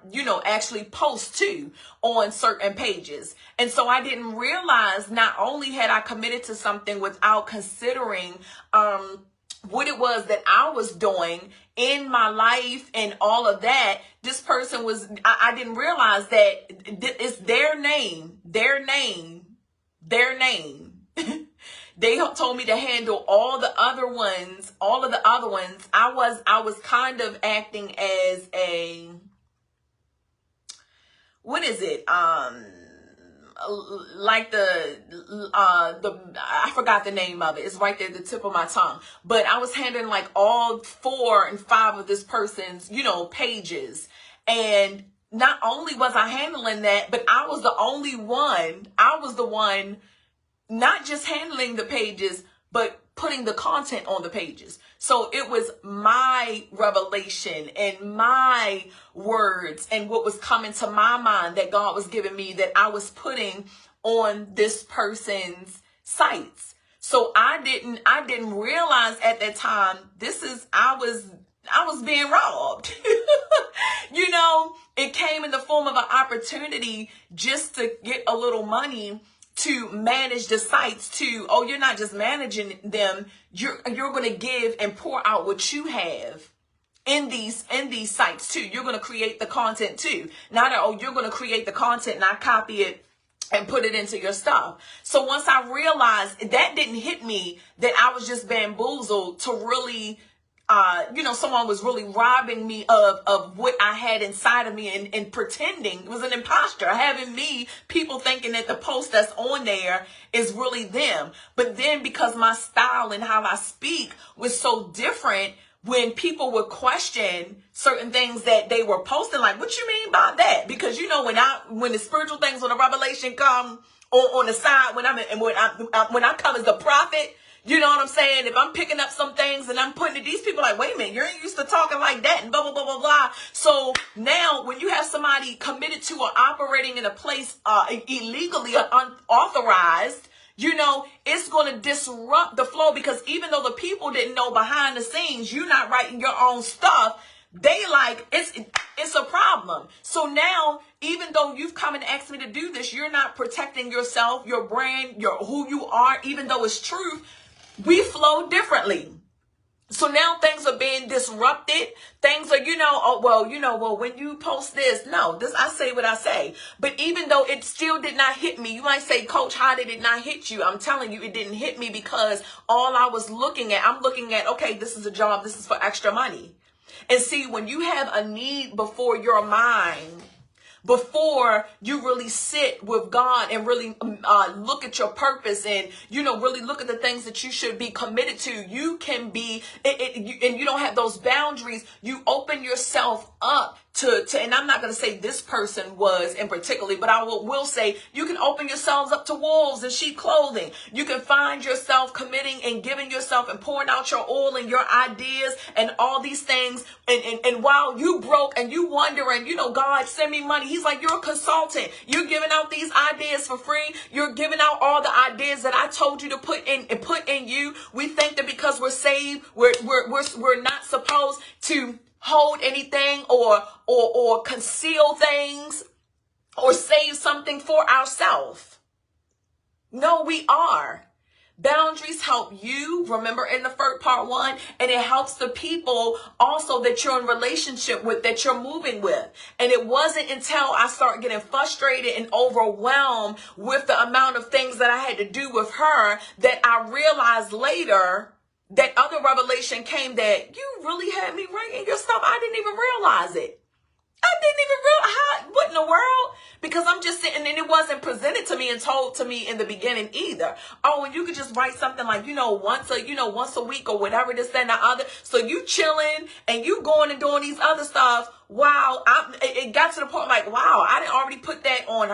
actually post too on certain pages. And so I didn't realize, not only had I committed to something without considering what it was that I was doing in my life and all of that, this person was, I didn't realize that it's their name. They told me to handle all the other ones, all of the other ones. I was kind of acting as a, what is it? Like I forgot the name of it. It's right there at the tip of my tongue. But I was handling like all 4 and 5 of this person's, pages. And not only was I handling that, but I was the one not just handling the pages, but putting the content on the pages. So it was my revelation and my words and what was coming to my mind that God was giving me that I was putting on this person's sites. So I didn't realize at that time, I was being robbed. It came in the form of an opportunity just to get a little money to manage the sites you're not just managing them, you're going to give and pour out what you have in these sites too. You're going to create the content too. Not that, you're going to create the content and I copy it and put it into your stuff. So once I realized that didn't hit me, that I was just bamboozled to really someone was really robbing me of what I had inside of me and pretending it was an imposter, having people thinking that the post that's on there is really them. But then because my style and how I speak was so different, when people would question certain things that they were posting, like, what you mean by that? Because, when the spiritual things, when the revelation come on the side, when I come as the prophet, you know what I'm saying? If I'm picking up some things and I'm putting it, these people are like, wait a minute, you're used to talking like that and blah, blah, blah, blah, blah. So now when you have somebody committed to or operating in a place illegally or unauthorized, it's going to disrupt the flow, because even though the people didn't know behind the scenes, you're not writing your own stuff, they it's a problem. So now, even though you've come and asked me to do this, you're not protecting yourself, your brand, who you are, even though it's truth. We flow differently. So now things are being disrupted. Things are, when you post this, I say what I say. But even though it still did not hit me, you might say, Coach, how did it not hit you? I'm telling you, it didn't hit me because I'm looking at, okay, this is a job. This is for extra money. And see, when you have a need before your mind, before you really sit with God and really look at your purpose and, really look at the things that you should be committed to, you can be, and you don't have those boundaries, you open yourself up to, and I'm not going to say this person was in particularly, but I will say you can open yourselves up to wolves in sheep clothing. You can find yourself committing and giving yourself and pouring out your oil and your ideas and all these things. And while you broke and you wondering, God, send me money. He's like, you're a consultant. You're giving out these ideas for free. You're giving out all the ideas that I told you to put in you. We think that because we're saved, we're not supposed to hold anything or conceal things or save something for ourselves. No, we are. Boundaries help you, remember in the first part 1, and it helps the people also that you're in relationship with, that you're moving with. And it wasn't until I started getting frustrated and overwhelmed with the amount of things that I had to do with her that I realized later that other revelation came that you really had me writing your stuff. I didn't even realize it. I didn't even realize what in the world, because I'm just sitting and it wasn't presented to me and told to me in the beginning either. Oh, and you could just write something like, once a week or whatever, this, that, and the other. So you chilling and you going and doing these other stuff. Wow. It got to the point like, wow, I didn't already put that on,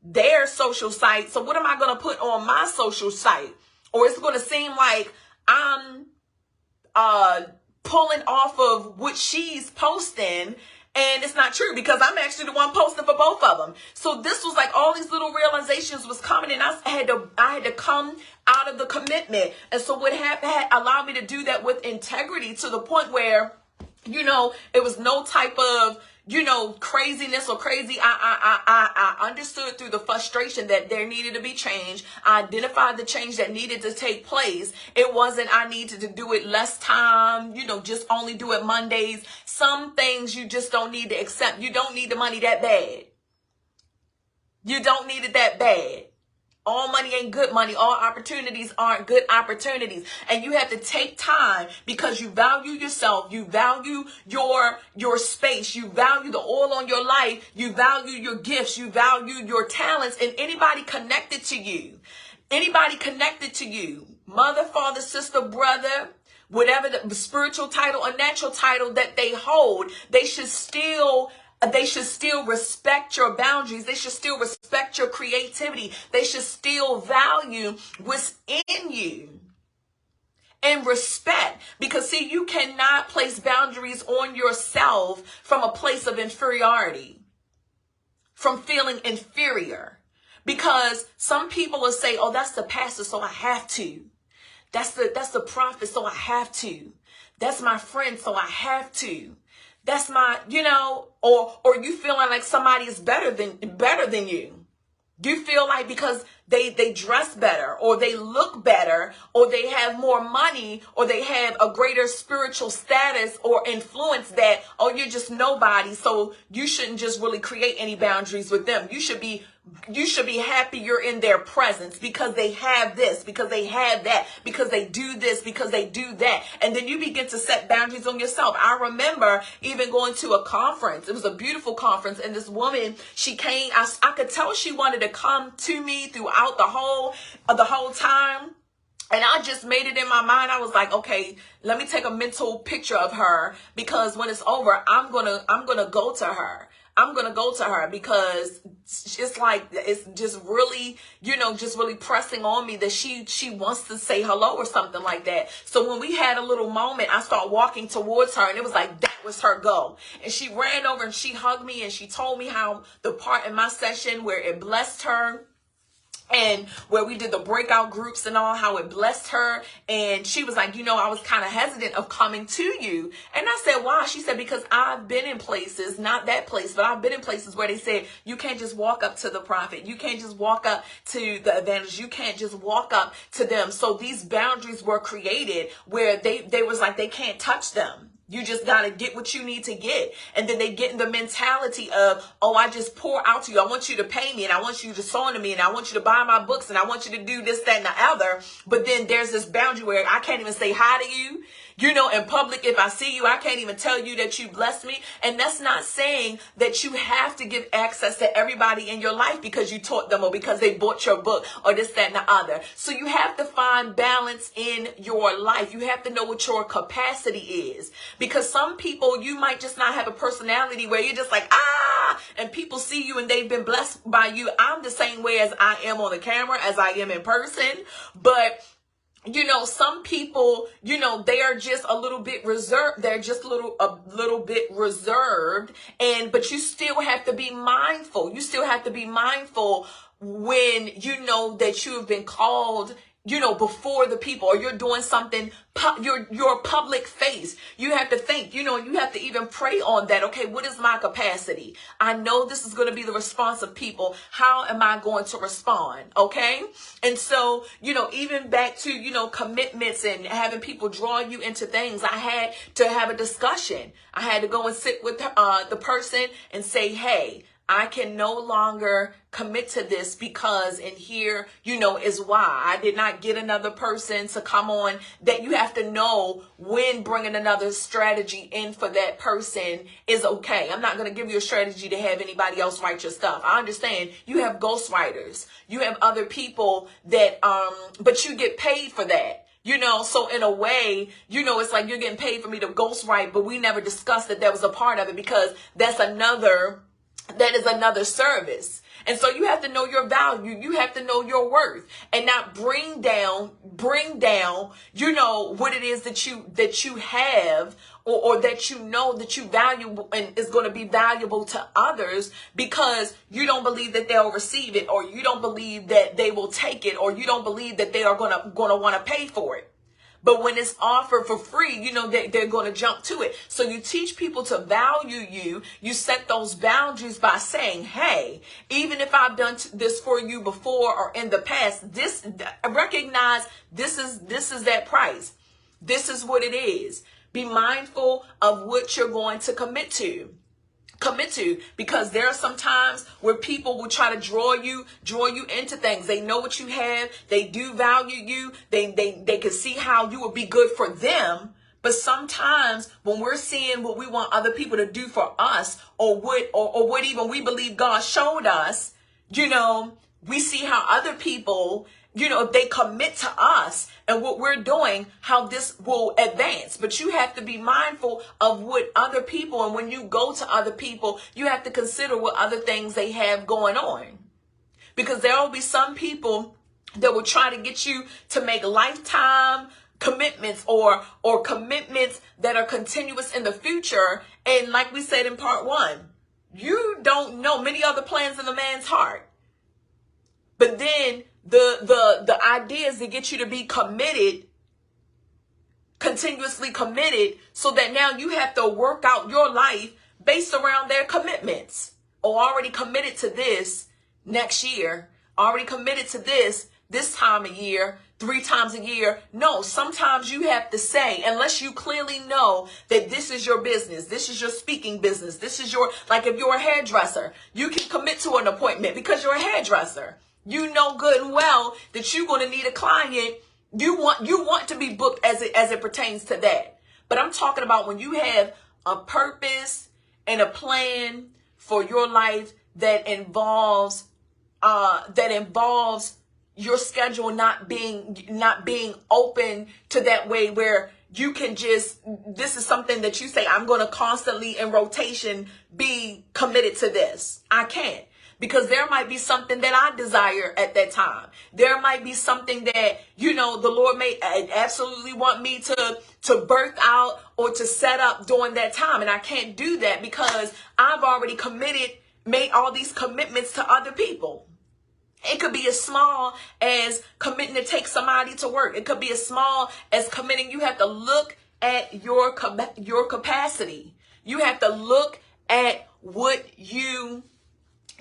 their social site. So what am I going to put on my social site? Or it's going to seem like I'm, pulling off of what she's posting, and it's not true, because I'm actually the one posting for both of them. So this was like all these little realizations was coming, and I had to come out of the commitment. And so what had allowed me to do that with integrity to the point where, it was no type of, craziness or crazy. I understood through the frustration that there needed to be change. I identified the change that needed to take place. It wasn't I needed to do it less time, just only do it Mondays. Some things you just don't need to accept. You don't need the money that bad. You don't need it that bad. All money ain't good money. All opportunities aren't good opportunities. And you have to take time because you value yourself. You value your space. You value the oil on your life. You value your gifts. You value your talents and anybody connected to you. Anybody connected to you. Mother, father, sister, brother, whatever the spiritual title or natural title that they hold, they should still respect your boundaries. They should still respect your creativity. They should still value what's in you and respect. Because see, you cannot place boundaries on yourself from a place of inferiority, from feeling inferior. Because some people will say, oh, that's the pastor, so I have to. That's the prophet, so I have to. That's my friend, so I have to. That's my, or you feeling like somebody is better than you. You feel like because they dress better or they look better or they have more money or they have a greater spiritual status or influence that, oh, you're just nobody. So you shouldn't just really create any boundaries with them. You should be happy you're in their presence because they have this, because they have that, because they do this, because they do that. And then you begin to set boundaries on yourself. I remember even going to a conference. It was a beautiful conference. And this woman, she came, I could tell she wanted to come to me throughout the whole time. And I just made it in my mind. I was like, okay, let me take a mental picture of her because when it's over, I'm gonna go to her. I'm going to go to her because it's like, it's just really, just really pressing on me that she wants to say hello or something like that. So when we had a little moment, I started walking towards her and it was like, that was her goal. And she ran over and she hugged me and she told me how the part in my session where it blessed her, and where we did the breakout groups and all, how it blessed her. And she was like, I was kind of hesitant of coming to you. And I said, why? She said, because I've been in places, not that place, but I've been in places where they said, you can't just walk up to the prophet. You can't just walk up to the evangelist. You can't just walk up to them. So these boundaries were created where they was like, they can't touch them. You just got to get what you need to get. And then they get in the mentality of, oh, I just pour out to you. I want you to pay me and I want you to sow into me and I want you to buy my books and I want you to do this, that, and the other. But then there's this boundary where I can't even say hi to you. In public, if I see you, I can't even tell you that you blessed me. And that's not saying that you have to give access to everybody in your life because you taught them or because they bought your book or this, that, and the other. So you have to find balance in your life. You have to know what your capacity is. Because some people, you might just not have a personality where you're just like, and people see you and they've been blessed by you. I'm the same way as I am on the camera, as I am in person. But some people, they are just a little bit reserved. They're just a little bit reserved. But you still have to be mindful. You still have to be mindful when you know that you have been called, before the people, or you're doing something, your public face. You have to think, you have to even pray on that. Okay, what is my capacity? I know this is going to be the response of people. How am I going to respond? Okay. And so, even back to, commitments and having people draw you into things, I had to have a discussion. I had to go and sit with the person and say, hey, I can no longer commit to this because, and here, is why. I did not get another person to come on. That you have to know when bringing another strategy in for that person is okay. I'm not going to give you a strategy to have anybody else write your stuff. I understand you have ghostwriters. You have other people that, but you get paid for that. So in a way, it's like you're getting paid for me to ghostwrite, but we never discussed that was a part of it because that is another service. And so you have to know your value. You have to know your worth and not bring down, what it is that you have or that that you value and is going to be valuable to others because you don't believe that they'll receive it, or you don't believe that they will take it, or you don't believe that they are going to want to pay for it. But when it's offered for free, they're going to jump to it. So you teach people to value you. You set those boundaries by saying, hey, even if I've done this for you before or in the past, recognize this is that price. This is what it is. Be mindful of what you're going to commit to. commit to, because there are some times where people will try to draw you into things. They know what you have. They do value you. They can see how you will be good for them. But sometimes when we're seeing what we want other people to do for us, or what even we believe God showed us, we see how other people, if they commit to us and what we're doing, how this will advance. But you have to be mindful of what other people, and when you go to other people, you have to consider what other things they have going on. Because there will be some people that will try to get you to make lifetime commitments or commitments that are continuous in the future. And like we said in part 1, you don't know many other plans in the man's heart. But then the idea is to get you to be committed, continuously committed, so that now you have to work out your life based around their commitments. Or already committed to this next year, already committed to this time of year, 3 times a year. No, sometimes you have to say, unless you clearly know that this is your business, this is your speaking business, this is your, like if you're a hairdresser, you can commit to an appointment because you're a hairdresser. You know good and well that you're going to need a client. You want to be booked as it pertains to that. But I'm talking about when you have a purpose and a plan for your life that involves your schedule not being open to that way where you can just, this is something that you say, I'm going to constantly in rotation be committed to this. I can't, because there might be something that I desire at that time. There might be something that, the Lord may absolutely want me to birth out or to set up during that time. And I can't do that because I've already made all these commitments to other people. It could be as small as committing to take somebody to work. It could be as small as committing. You have to look at your capacity. You have to look at what you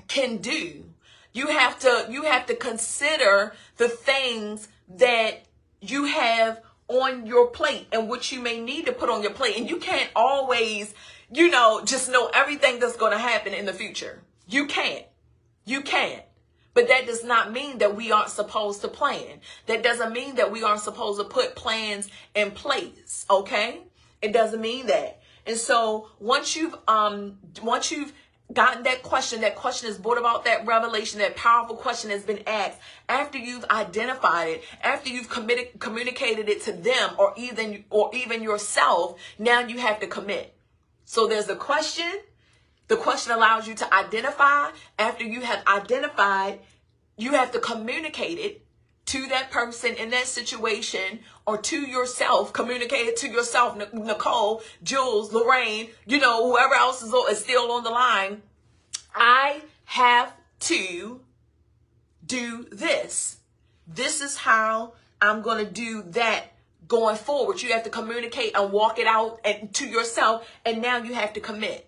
can do. You have to consider the things that you have on your plate and what you may need to put on your plate. And you can't always, just know everything that's going to happen in the future. You can't. But that does not mean that we aren't supposed to plan. That doesn't mean that we aren't supposed to put plans in place. Okay? It doesn't mean that. And so once you've gotten that question is brought about, that revelation, that powerful question has been asked, after you've identified it, after you've communicated it to them or even yourself, now you have to commit. So there's a question. The question allows you to identify. After you have identified, you have to communicate it to that person in that situation, or to yourself. Communicate it to yourself, Nicole, Jules, Lorraine, whoever else is still on the line. I have to do this. This is how I'm going to do that going forward. You have to communicate and walk it out and to yourself, and now you have to commit.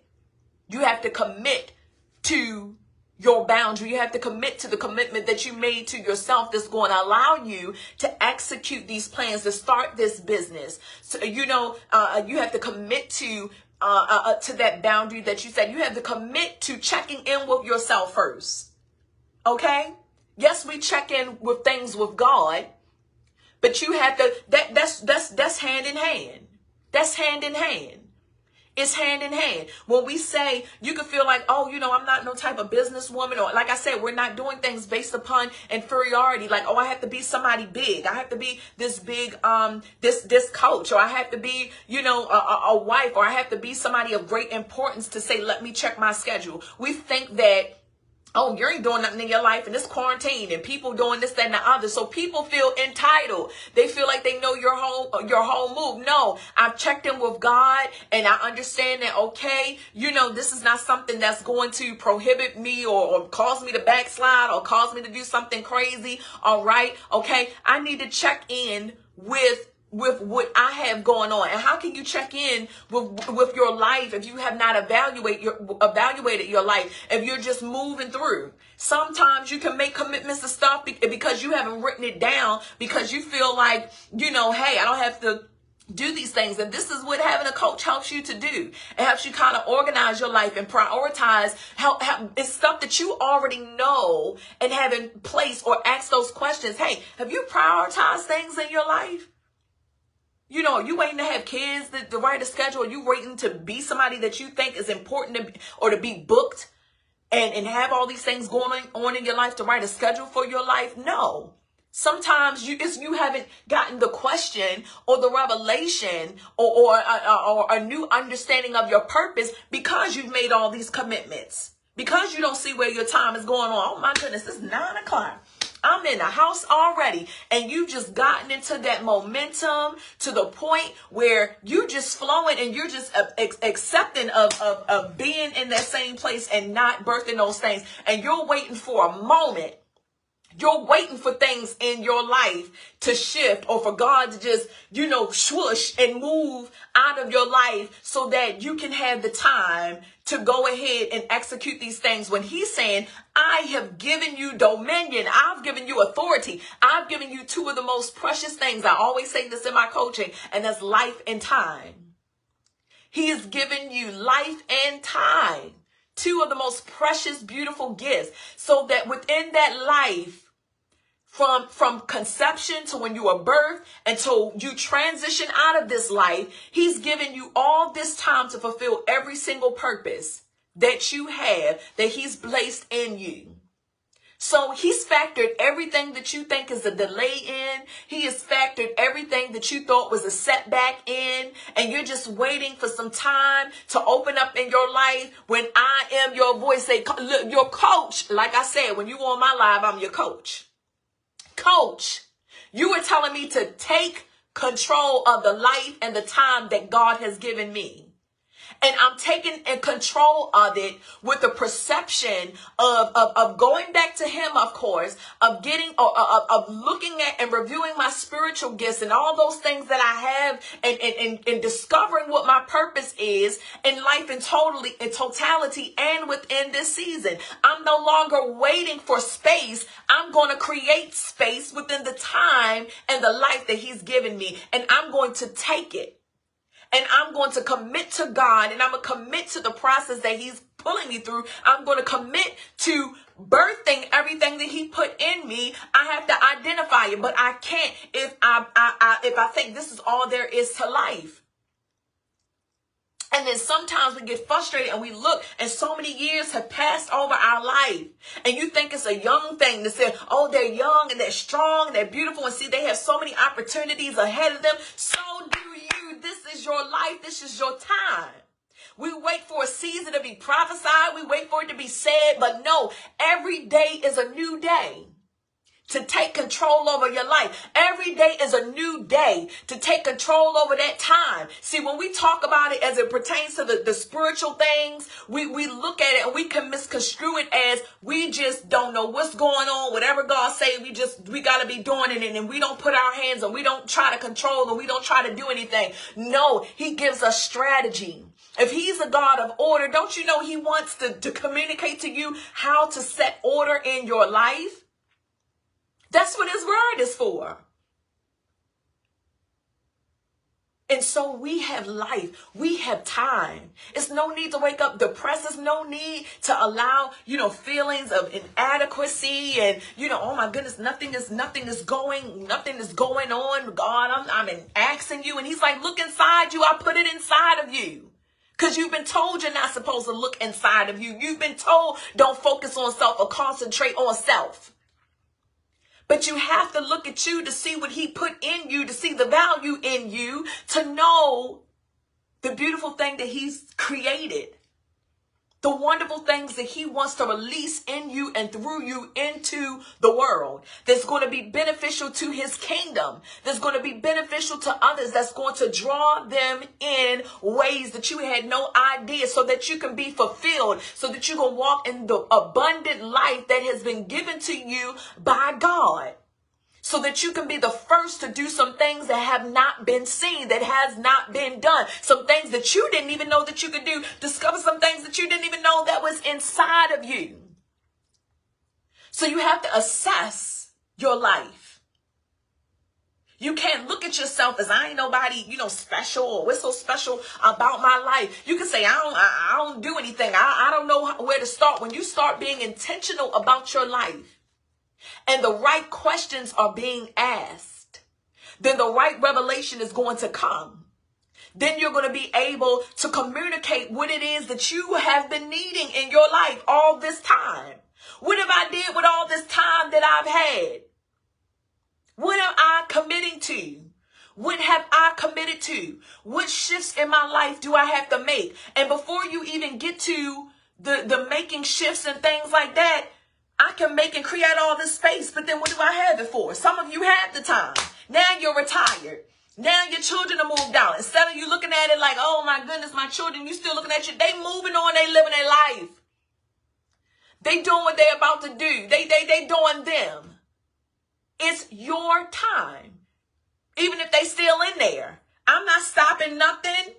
You have to commit to your boundary. You have to commit to the commitment that you made to yourself that's going to allow you to execute these plans, to start this business. So, you have to commit to that boundary that you set. You have to commit to checking in with yourself first. Okay? Yes, we check in with things with God, but you have to, that's hand in hand. That's hand in hand. It's hand in hand. When we say, you can feel like, I'm not no type of businesswoman, or like I said, we're not doing things based upon inferiority. Like, I have to be somebody big. I have to be this big, this coach, or I have to be, a wife, or I have to be somebody of great importance to say, let me check my schedule. We think that, you ain't doing nothing in your life, and it's quarantine, and people doing this, that, and the other. So people feel entitled. They feel like they know your whole move. No, I've checked in with God, and I understand that, okay, this is not something that's going to prohibit me or cause me to backslide or cause me to do something crazy. All right. Okay. I need to check in with what I have going on. And how can you check in with your life if you have not evaluated your life, if you're just moving through? Sometimes you can make commitments to stuff because you haven't written it down, because you feel like, hey, I don't have to do these things. And this is what having a coach helps you to do. It helps you kind of organize your life and prioritize it's stuff that you already know and have in place, or ask those questions. Hey, have you prioritized things in your life? You know, you waiting to have kids to write a schedule? Are you waiting to be somebody that you think is important to be, or to be booked and have all these things going on in your life to write a schedule for your life? No. Sometimes you haven't gotten the question or the revelation or a new understanding of your purpose because you've made all these commitments. Because you don't see where your time is going on. Oh my goodness, it's 9 o'clock. I'm in the house already. And you've just gotten into that momentum to the point where you just flowing and you're just accepting of being in that same place and not birthing those things. And you're waiting for a moment. You're waiting for things in your life to shift, or for God to just, swoosh and move out of your life so that you can have the time to go ahead and execute these things. When he's saying, I have given you dominion. I've given you authority. I've given you two of the most precious things. I always say this in my coaching, and that's life and time. He has given you life and time. Two of the most precious, beautiful gifts, so that within that life, from conception to when you are birthed until you transition out of this life, he's given you all this time to fulfill every single purpose that you have, that he's placed in you. So he's factored everything that you think is a delay in. He has factored everything that you thought was a setback in. And you're just waiting for some time to open up in your life when I am your voice. Say, look, your coach. Like I said, when you on my live, I'm your coach. Coach, you were telling me to take control of the life and the time that God has given me. And I'm taking control of it with the perception of going back to him, of course, of getting, of looking at and reviewing my spiritual gifts and all those things that I have, and discovering what my purpose is in life in totality and within this season. I'm no longer waiting for space. I'm going to create space within the time and the life that he's given me. And I'm going to take it. And I'm going to commit to God, and I'm going to commit to the process that he's pulling me through. I'm going to commit to birthing everything that he put in me. I have to identify it, but I can't if I think this is all there is to life. And then sometimes we get frustrated and we look, and so many years have passed over our life. And you think it's a young thing to say, oh, they're young and they're strong and they're beautiful. And see, they have so many opportunities ahead of them. So do you. This is your life. This is your time. We wait for a season to be prophesied. We wait for it to be said. But no, every day is a new day to take control over your life. Every day is a new day to take control over that time. See, when we talk about it as it pertains to the spiritual things, we look at it and we can misconstrue it as we just don't know what's going on. Whatever God say, we got to be doing it, and we don't put our hands and we don't try to control and we don't try to do anything. No, he gives us strategy. If he's a God of order, don't you know he wants to communicate to you how to set order in your life? That's what his word is for. And so we have life. We have time. It's no need to wake up depressed. There's no need to allow, feelings of inadequacy and, oh my goodness, nothing is going on. God, I'm asking you. And he's like, look inside you. I put it inside of you. Because you've been told you're not supposed to look inside of you. You've been told don't focus on self or concentrate on self. But you have to look at you to see what he put in you, to see the value in you, to know the beautiful thing that he's created. The wonderful things that he wants to release in you and through you into the world. That's going to be beneficial to his kingdom. That's going to be beneficial to others. That's going to draw them in ways that you had no idea, so that you can be fulfilled, so that you can walk in the abundant life that has been given to you by God. So that you can be the first to do some things that have not been seen, that has not been done. Some things that you didn't even know that you could do. Discover some things that you didn't even know that was inside of you. So you have to assess your life. You can't look at yourself as I ain't nobody, special, or what's so special about my life. You can say, I don't do anything. I don't know where to start. When you start being intentional about your life and the right questions are being asked, then the right revelation is going to come. Then you're going to be able to communicate what it is that you have been needing in your life all this time. What have I did with all this time that I've had? What am I committing to? What have I committed to? What shifts in my life do I have to make? And before you even get to the making shifts and things like that, I can make and create all this space, but then what do I have it for? Some of you have the time. Now you're retired. Now your children are moved out. Instead of you looking at it like, oh my goodness, my children, you still looking at you. They moving on, they living their life. They doing what they're about to do. They doing them. It's your time. Even if they still in there. I'm not stopping nothing.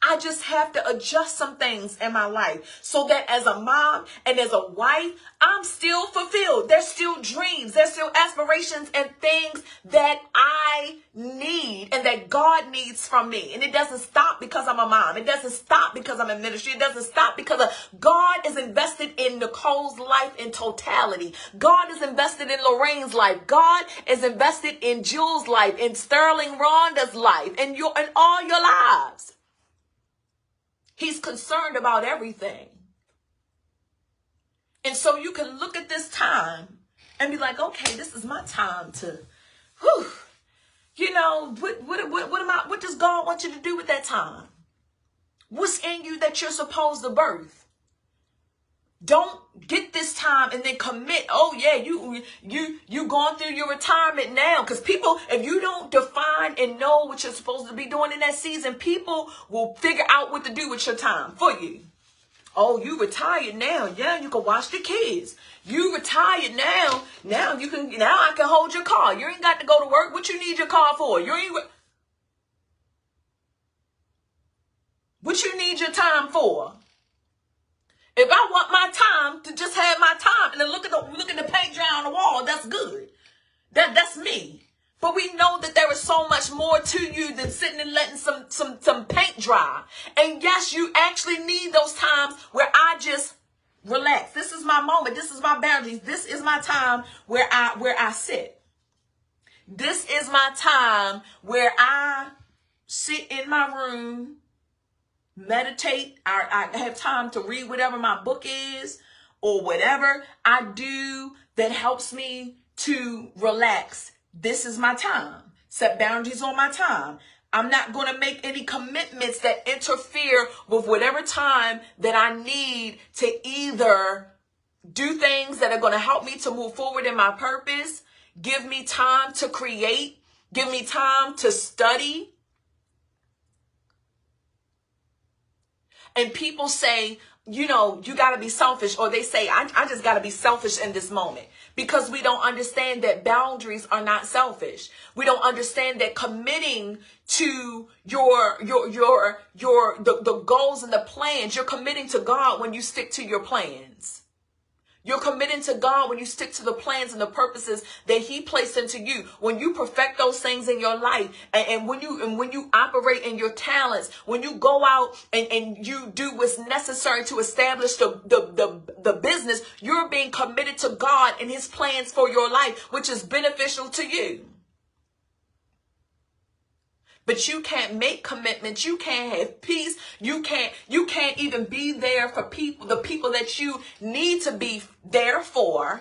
I just have to adjust some things in my life so that as a mom and as a wife, I'm still fulfilled. There's still dreams. There's still aspirations and things that I need and that God needs from me. And it doesn't stop because I'm a mom. It doesn't stop because I'm in ministry. It doesn't stop because God is invested in Nicole's life in totality. God is invested in Lorraine's life. God is invested in Jules' life, in Sterling Rhonda's life, and all your lives. He's concerned about everything. And so you can look at this time and be like, okay, this is my time to, what does God want you to do with that time? What's in you that you're supposed to birth? Don't get this time and then commit. Oh yeah, you going through your retirement now. Because people, if you don't define and know what you're supposed to be doing in that season, people will figure out what to do with your time for you. Oh, you retired now. Yeah, you can watch the kids. You retired now. Now I can hold your car. You ain't got to go to work. What you need your car for? What you need your time for? If I want my time to just have my time and then look at the paint dry on the wall, that's good. That's me. But we know that there is so much more to you than sitting and letting some paint dry. And yes, you actually need those times where I just relax. This is my moment. This is my boundaries. This is my time where I sit. This is my time where I sit in my room, meditate. I have time to read whatever my book is or whatever I do that helps me to relax. This is my time. Set boundaries on my time. I'm not going to make any commitments that interfere with whatever time that I need to either do things that are going to help me to move forward in my purpose, give me time to create, give me time to study. And people say, you got to be selfish, or they say, I just got to be selfish in this moment, because we don't understand that boundaries are not selfish. We don't understand that committing to the goals and the plans, you're committing to God when you stick to your plans. You're committing to God when you stick to the plans and the purposes that he placed into you. When you perfect those things in your life, and when you operate in your talents, when you go out and you do what's necessary to establish the business, you're being committed to God and his plans for your life, which is beneficial to you. But you can't make commitments. You can't have peace. You can't even be there for the people that you need to be there for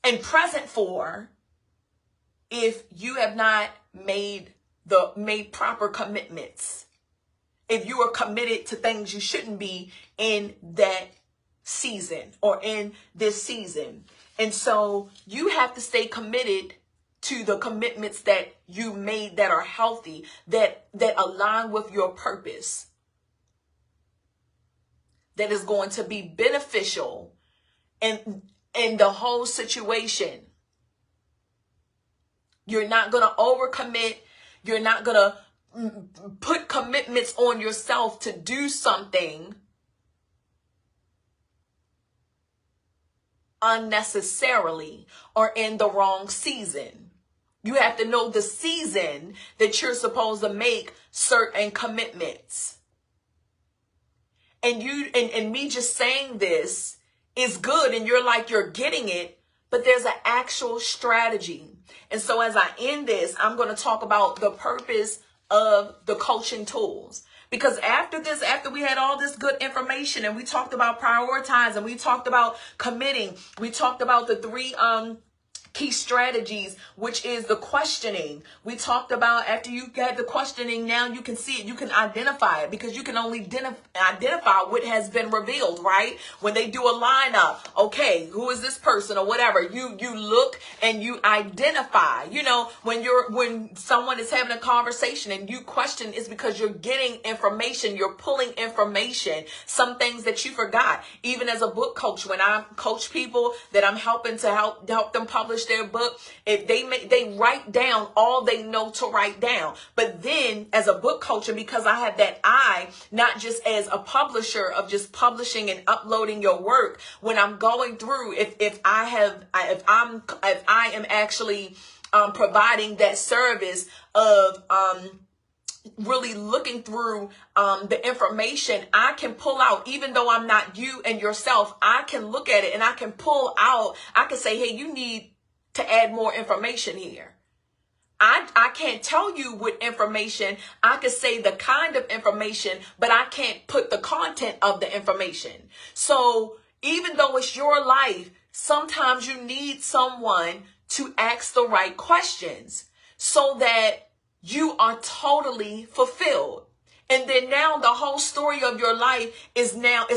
and present for, if you have not made proper commitments. If you are committed to things you shouldn't be in that season or in this season. And so you have to stay committed to the commitments that you made that are healthy, that align with your purpose, that is going to be beneficial in the whole situation. You're not going to overcommit. You're not going to put commitments on yourself to do something unnecessarily or in the wrong season. You have to know the season that you're supposed to make certain commitments. And me just saying this is good, and you're like, you're getting it, but there's an actual strategy. And so as I end this, I'm going to talk about the purpose of the coaching tools. Because after we had all this good information, and we talked about prioritizing, we talked about committing, we talked about the three key strategies, which is the questioning. We talked about after you get the questioning, now you can see it, you can identify it, because you can only identify what has been revealed, right? When they do a lineup, okay, who is this person or whatever, you look and you identify. You know, when someone is having a conversation and you question, it's because you're getting information, you're pulling information, some things that you forgot. Even as a book coach, when I coach people that I'm helping to help them publish their book, if they write down all they know to write down. But then as a book coach, because I have that eye, not just as a publisher of just publishing and uploading your work, when I'm going through, if I am actually providing that service of really looking through the information, I can pull out, even though I'm not you and yourself, I can look at it and I can pull out, I can say, hey, you need to add more information here. I can't tell you what information. I could say the kind of information, but I can't put the content of the information. So even though it's your life, sometimes you need someone to ask the right questions so that you are totally fulfilled. And then now the whole story of your life is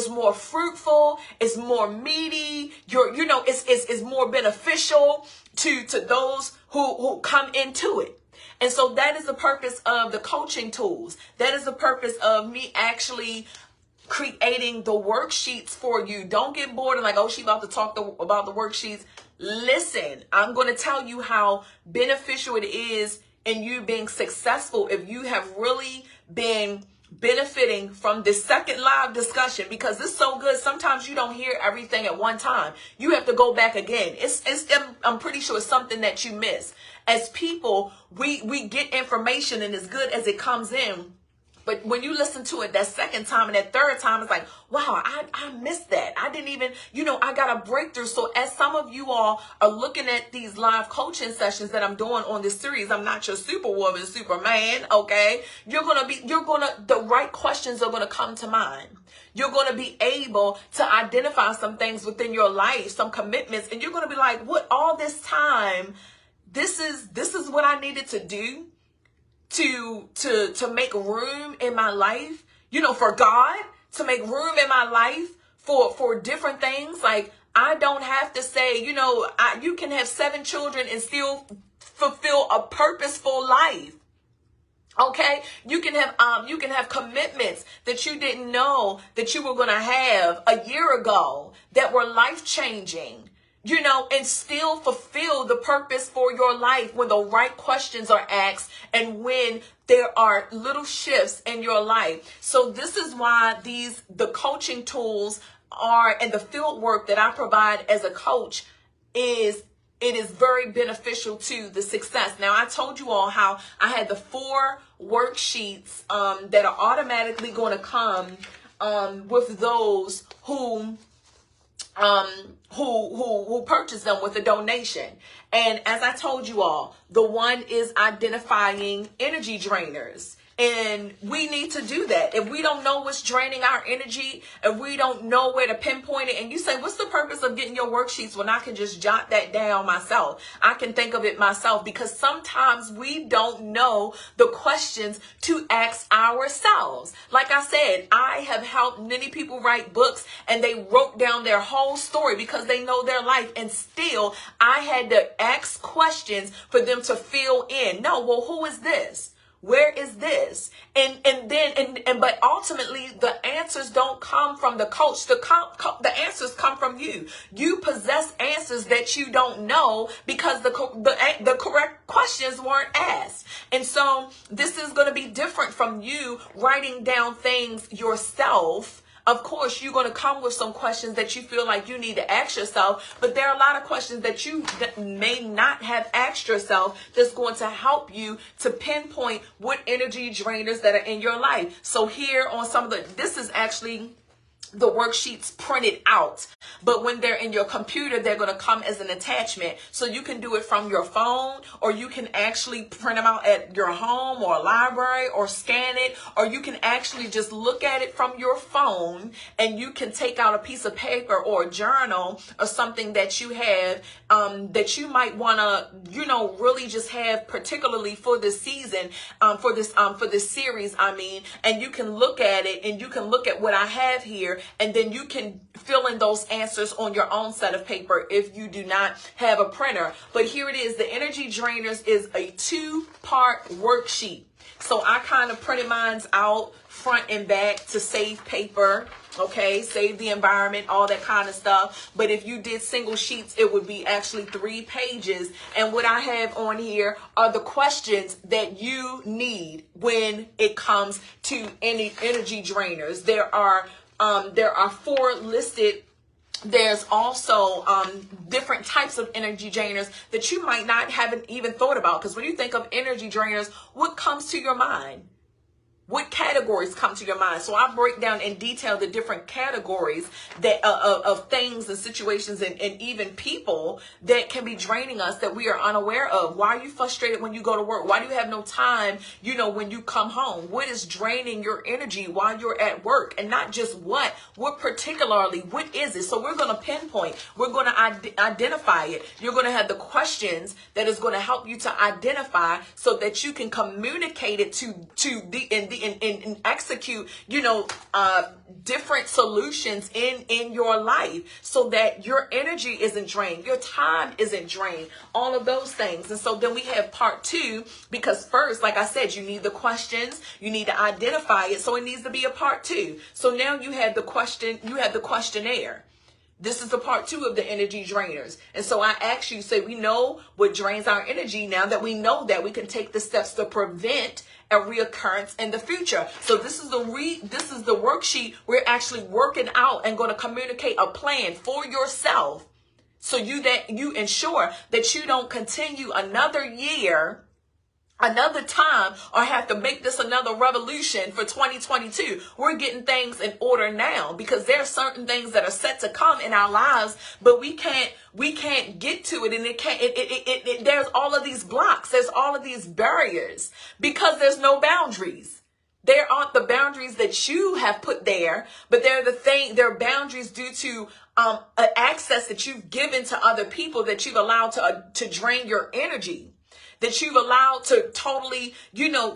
more fruitful, it's more meaty, it's more beneficial to those who come into it. And so that is the purpose of the coaching tools. That is the purpose of me actually creating the worksheets for you. Don't get bored and like, oh, she about to talk about the worksheets. Listen, I'm going to tell you how beneficial it is in you being successful if you have really been benefiting from this second live discussion, because it's so good. Sometimes you don't hear everything at one time. You have to go back again. I'm pretty sure it's something that you miss. As people, we get information and as good as it comes in. But when you listen to it that second time and that third time, it's like, wow, I missed that. I didn't even, I got a breakthrough. So as some of you all are looking at these live coaching sessions that I'm doing on this series, I'm not your Superwoman, Superman, okay? The right questions are going to come to mind. You're going to be able to identify some things within your life, some commitments, and you're going to be like, what, all this time, this is what I needed to do to make room in my life, for God, to make room in my life for different things. Like, I don't have to say, you can have 7 children and still fulfill a purposeful life. Okay, you can have commitments that you didn't know that you were going to have a year ago that were life-changing. And still fulfill the purpose for your life when the right questions are asked and when there are little shifts in your life. So this is why the coaching tools and the field work that I provide as a coach is very beneficial to the success. Now, I told you all how I had the 4 worksheets that are automatically going to come with those who purchase them with a donation. And as I told you all, the one is identifying energy drainers. And we need to do that. If we don't know what's draining our energy, if we don't know where to pinpoint it, and you say, what's the purpose of getting your worksheets when I can just jot that down myself? I can think of it myself, because sometimes we don't know the questions to ask ourselves. Like I said, I have helped many people write books and they wrote down their whole story because they know their life, and still I had to ask questions for them to fill in. No, well, who is this? Where is this? But ultimately the answers don't come from the coach. The answers come from you. You possess answers that you don't know because the correct questions weren't asked. And so this is going to be different from you writing down things yourself. Of course, you're going to come with some questions that you feel like you need to ask yourself, but there are a lot of questions that you may not have asked yourself that's going to help you to pinpoint what energy drainers that are in your life. So here on some of this is actually the worksheets printed out, but when they're in your computer, they're going to come as an attachment. So you can do it from your phone, or you can actually print them out at your home or a library, or scan it, or you can actually just look at it from your phone, and you can take out a piece of paper or a journal or something that you have that you might want to, really just have particularly for this season, for this series, and you can look at it, and you can look at what I have here, and then you can fill in those answers on your own set of paper if you do not have a printer. But here it is. The energy drainers is a 2-part worksheet. So I kind of printed mine out front and back to save paper, okay, save the environment, all that kind of stuff. But if you did single sheets, it would be actually 3 pages. And what I have on here are the questions that you need when it comes to any energy drainers. There are 4 listed. There's also different types of energy drainers that you might not haven't even thought about. Because when you think of energy drainers, what comes to your mind? What categories come to your mind? So I break down in detail the different categories that of things and situations and even people that can be draining us that we are unaware of. Why are you frustrated when you go to work? Why do you have no time, when you come home? What is draining your energy while you're at work? And not just what particularly, what is it? So we're going to pinpoint, we're going to identify it. You're going to have the questions that is going to help you to identify so that you can communicate it to and execute, different solutions in your life so that your energy isn't drained, your time isn't drained, all of those things. And so then we have part 2, because first, like I said, you need the questions, you need to identify it. So it needs to be a part 2. So now you have the question, you have the questionnaire. This is the part 2 of the energy drainers. And so I ask you, say, we know what drains our energy. Now that we know that, we can take the steps to prevent a reoccurrence in the future. So this is the worksheet we're actually working out and going to communicate a plan for yourself, so you ensure that you don't continue another year, another time, or have to make this another revolution for 2022. We're getting things in order now, because there are certain things that are set to come in our lives, but we can't get to it, and there's all of these blocks, there's all of these barriers, because there's no boundaries. There aren't the boundaries that you have put there, but there are boundaries due to access that you've given to other people, that you've allowed to drain your energy, that you've allowed to totally,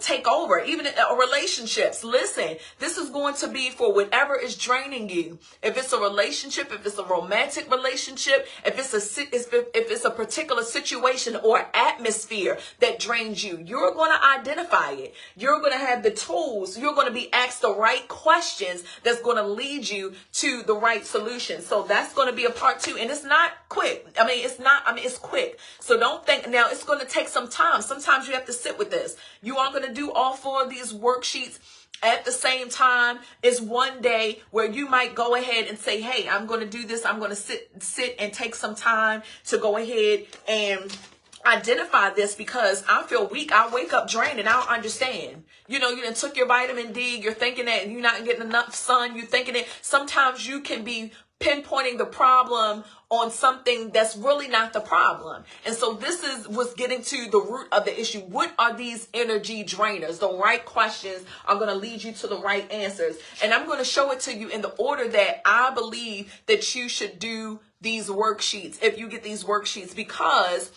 take over, even in relationships. Listen, this is going to be for whatever is draining you. If it's a relationship, if it's a romantic relationship, if it's a particular situation or atmosphere that drains you, you're going to identify it. You're going to have the tools. You're going to be asked the right questions that's going to lead you to the right solution. So that's going to be a part 2. And it's not quick. It's quick. So don't think now it's going to take some time. Sometimes you have to sit with this. You aren't going to do all 4 of these worksheets at the same time. It's one day where you might go ahead and say, hey, I'm going to do this. I'm going to sit and take some time to go ahead and identify this, because I feel weak. I wake up drained, and I don't understand. You done took your vitamin D. You're thinking that you're not getting enough sun. You're thinking it. Sometimes you can be pinpointing the problem on something that's really not the problem. And so this was getting to the root of the issue. What are these energy drainers? The right questions are going to lead you to the right answers. And I'm going to show it to you in the order that I believe that you should do these worksheets, if you get these worksheets, because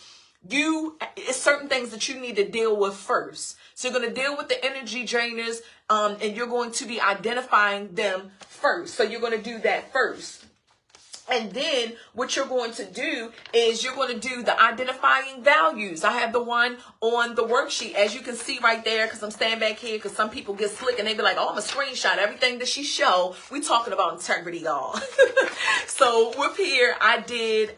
it's certain things that you need to deal with first. So you're going to deal with the energy drainers, and you're going to be identifying them first. So you're going to do that first. And then what you're going to do is you're going to do the identifying values. I have the one on the worksheet, as you can see right there, because I'm standing back here, because some people get slick and they be like, oh, I'm a screenshot everything that she show. We talking about integrity, y'all. So with here, I did,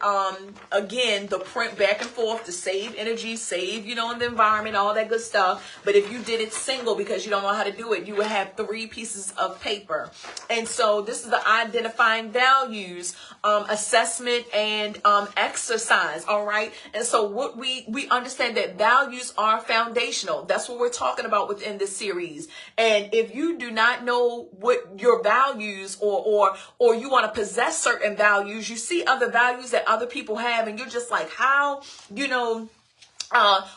again, the print back and forth to save energy, save, in the environment, all that good stuff. But if you did it single because you don't know how to do it, you would have 3 pieces of paper. And so this is the identifying values, assessment, and exercise. All right. And so what we understand that values are foundational. That's what we're talking about within this series. And if you do not know what your values or you want to possess certain values, you see other values that other people have, and you're just like, how,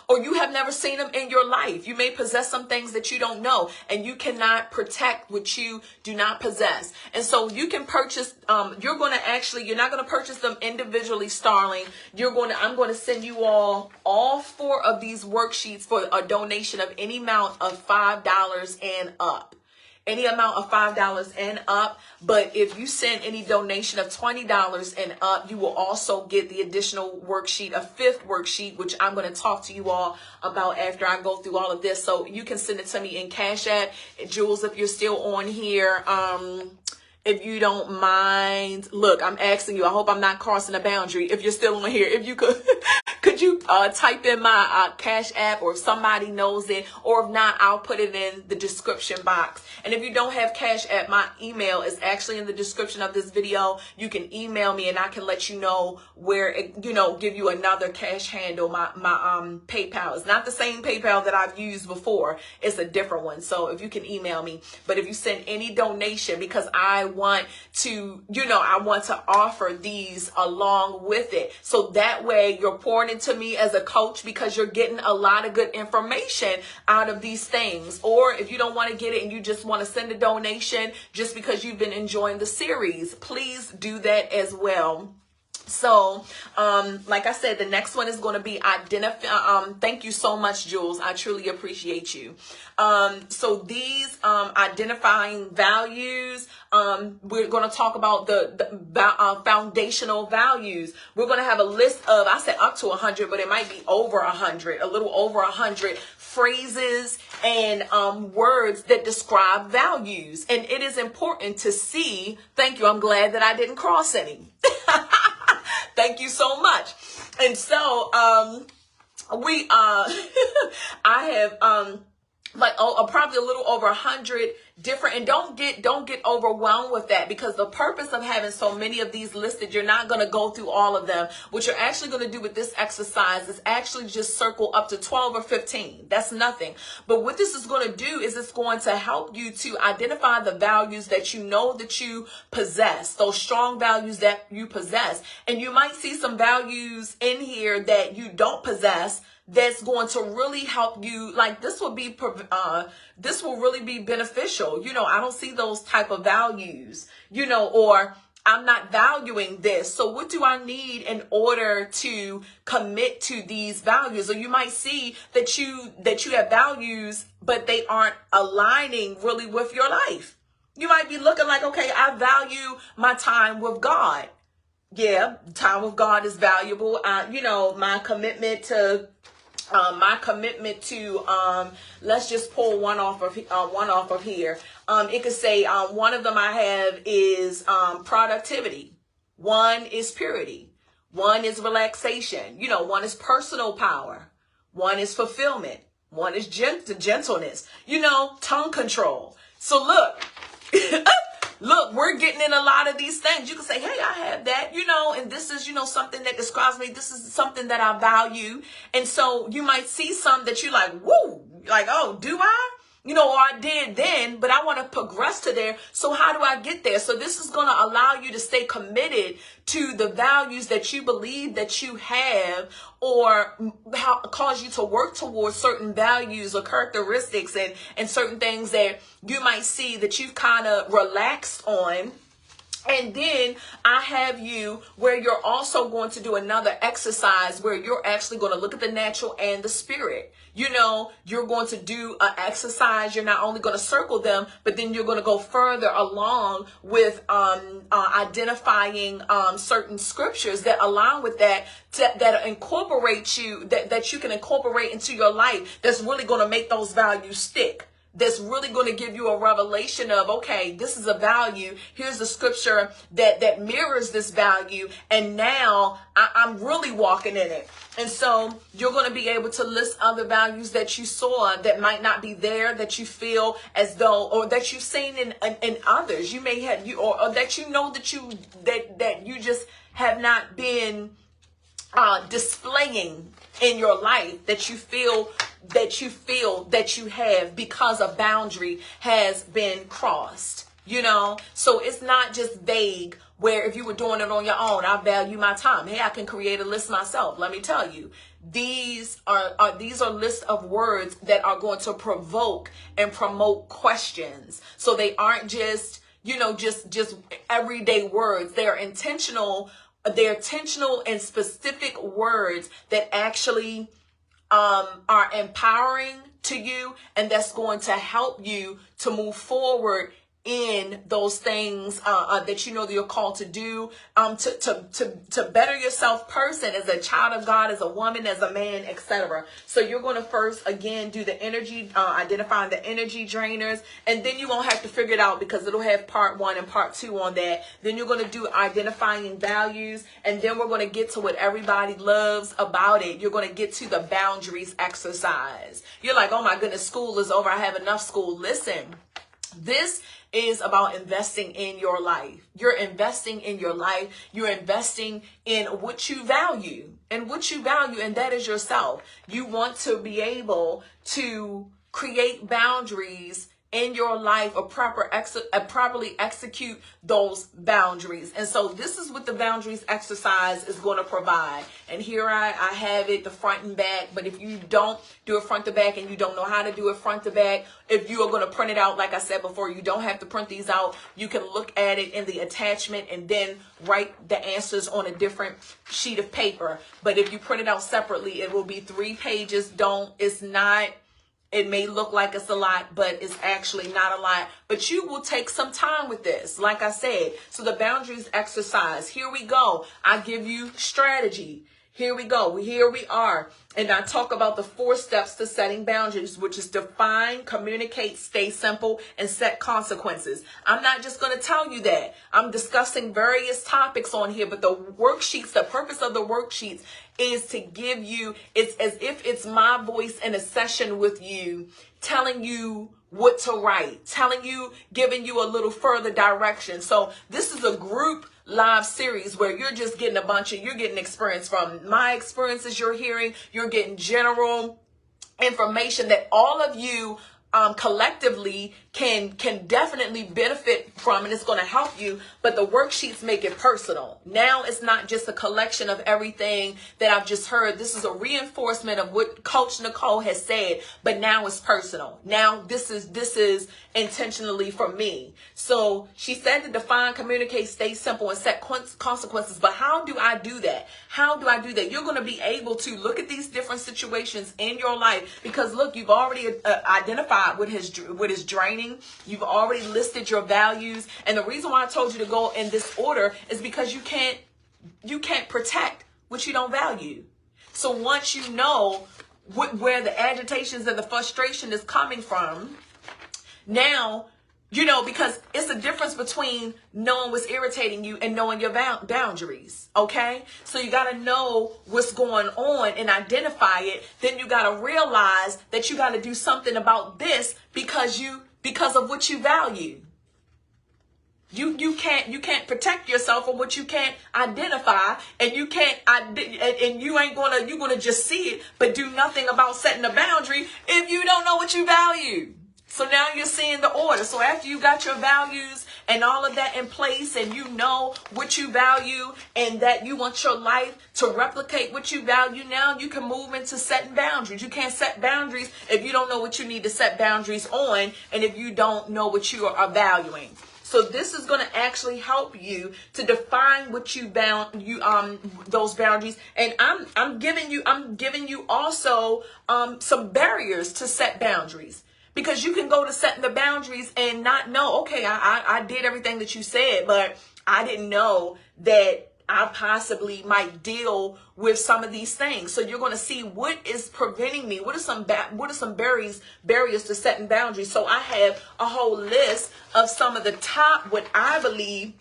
or you have never seen them in your life. You may possess some things that you don't know, and you cannot protect what you do not possess. And so you can purchase, you're not going to purchase them individually, Starling. I'm going to send you all 4 of these worksheets for a donation of any amount of $5 and up. Any amount of $5 and up. But if you send any donation of $20 and up, you will also get the additional worksheet, a 5th worksheet, which I'm going to talk to you all about after I go through all of this. So you can send it to me in Cash App. Jules, if you're still on here, if you don't mind, look, I'm asking you, I hope I'm not crossing a boundary. If you're still on here, if you could, could you type in my Cash App, or if somebody knows it, or if not, I'll put it in the description box. And if you don't have Cash App, my email is actually in the description of this video. You can email me and I can let you know where it, give you another cash handle. My PayPal is not the same PayPal that I've used before. It's a different one. So if you can email me, but if you send any donation, because I want to, I want to offer these along with it. So that way you're pouring into me as a coach, because you're getting a lot of good information out of these things. Or if you don't want to get it and you just want to send a donation just because you've been enjoying the series, please do that as well. So, like I said, the next one is going to be thank you so much, Jules. I truly appreciate you. So these, identifying values, we're going to talk about the foundational values. We're going to have a list of, I said up to 100, but it might be over 100, a little over 100 phrases and words that describe values. And it is important to see, thank you, I'm glad that I didn't cross any. Thank you so much. And so I have probably a little over 100 different, and don't get overwhelmed with that, because the purpose of having so many of these listed, you're not going to go through all of them. What you're actually going to do with this exercise is actually just circle up to 12 or 15. That's nothing. But what this is going to do is it's going to help you to identify the values that you know that you possess, those strong values that you possess. And you might see some values in here that you don't possess that's going to really help you. Like this will really be beneficial. I don't see those type of values, or I'm not valuing this. So what do I need in order to commit to these values? Or you might see that you have values, but they aren't aligning really with your life. You might be looking like, okay, I value my time with God. Yeah, time with God is valuable. My commitment to let's just pull one off of here. It could say one of them I have is productivity. One is purity. One is relaxation. One is personal power. One is fulfillment. One is gentleness. Tongue control. So look. Look, we're getting in a lot of these things. You can say, hey, I have that, and this is, something that describes me. This is something that I value. And so you might see some that you like, woo, like, oh, do I? Or I did then, but I want to progress to there. So how do I get there? So this is going to allow you to stay committed to the values that you believe that you have, or cause you to work towards certain values or characteristics and certain things that you might see that you've kind of relaxed on. And then I have you where you're also going to do another exercise where you're actually going to look at the natural and the spirit. You know, you're going to do an exercise. You're not only going to circle them, but then you're going to go further along with identifying certain scriptures that align with that, that incorporate you, that you can incorporate into your life, that's really going to make those values stick. That's really going to give you a revelation of, okay, this is a value. Here's the scripture that mirrors this value. And now I'm really walking in it. And so you're going to be able to list other values that you saw that might not be there, that you feel as though, or that you've seen in others. You may have, or that you know that you just have not been displaying in your life, that you feel that you have, because a boundary has been crossed, you know. So it's not just vague, where if you were doing it on your own, I value my time. Hey, I can create a list myself. Let me tell you, these are lists of words that are going to provoke and promote questions. So they aren't just, you know, just everyday words. They're intentional. They're intentional and specific words that actually are empowering to you, and that's going to help you to move forward in those things that you know that you're called to do, to better yourself, person, as a child of God, as a woman, as a man, etc. So you're going to first, again, do the energy, identifying the energy drainers, and then you won't have to figure it out because it'll have part 1 and part 2 on that. Then you're going to do identifying values, and then we're going to get to what everybody loves about it. You're going to get to the boundaries exercise. You're like, oh my goodness, school is over. I have enough school. Listen, this is about investing in your life. You're investing in your life. You're investing in what you value, and that is yourself. You want to be able to create boundaries in your life, or properly execute those boundaries. And so this is what the boundaries exercise is going to provide. And here I have it, the front and back. But if you don't do it front to back, and you don't know how to do it front to back, if you are going to print it out, like I said before, you don't have to print these out. You can look at it in the attachment and then write the answers on a different sheet of paper. But if you print it out separately, it will be 3 pages. It may look like it's a lot, but it's actually not a lot. But you will take some time with this, like I said. So the boundaries exercise, here we go. I give you strategy. Here we go. Here we are. And I talk about the 4 steps to setting boundaries, which is define, communicate, stay simple, and set consequences. I'm not just going to tell you that. I'm discussing various topics on here, but the worksheets, the purpose of the worksheets is to give you, it's as if it's my voice in a session with you, telling you what to write, giving you a little further direction. So this is a group live series where you're just getting you're getting experience from my experiences you're hearing. You're getting general information that all of you collectively can definitely benefit from, and it's going to help you. But the worksheets make it personal. Now it's not just a collection of everything that I've just heard. This is a reinforcement of what Coach Nicole has said, but now it's personal. Now this is intentionally for me. So she said to define, communicate, stay simple, and set consequences. But how do I do that? You're going to be able to look at these different situations in your life, because look, you've already identified what is draining. You've already listed your values. And the reason why I told you to go in this order is because you can't protect what you don't value. So once you know where the agitations and the frustration is coming from, now, you know, because it's a difference between knowing what's irritating you and knowing your boundaries, okay? So you got to know what's going on and identify it. Then you got to realize that you got to do something about this because of what you value. You can't protect yourself from what you can't identify, and you're gonna just see it but do nothing about setting a boundary if you don't know what you value. So now you're seeing the order. So after you got your values and all of that in place, and you know what you value and that you want your life to replicate what you value, now you can move into setting boundaries. You can't set boundaries if you don't know what you need to set boundaries on, and if you don't know what you are valuing. So this is going to actually help you to define what those boundaries. And I'm giving you also some barriers to set boundaries. Because you can go to setting the boundaries and not know, okay, I did everything that you said, but I didn't know that I possibly might deal with some of these things. So you're going to see what is preventing me. What are some barriers to setting boundaries? So I have a whole list of some of the top, what I believe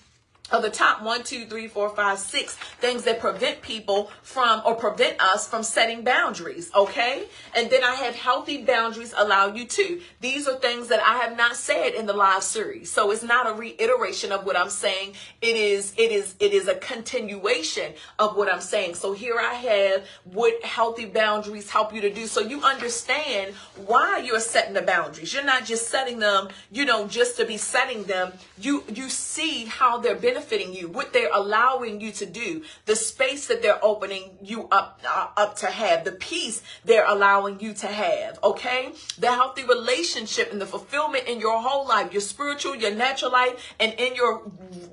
of the top 1, 2, 3, 4, 5, 6 things that prevent people from, or prevent us from setting boundaries. Okay. And then I have healthy boundaries allow you to. These are things that I have not said in the live series. So it's not a reiteration of what I'm saying. It is a continuation of what I'm saying. So here I have what healthy boundaries help you to do. So you understand why you're setting the boundaries. You're not just setting them, just to be setting them. You see how they're benefiting you, what they're allowing you to do, the space that they're opening you up to have, the peace they're allowing you to have. Okay, the healthy relationship and the fulfillment in your whole life, your spiritual, your natural life, and in your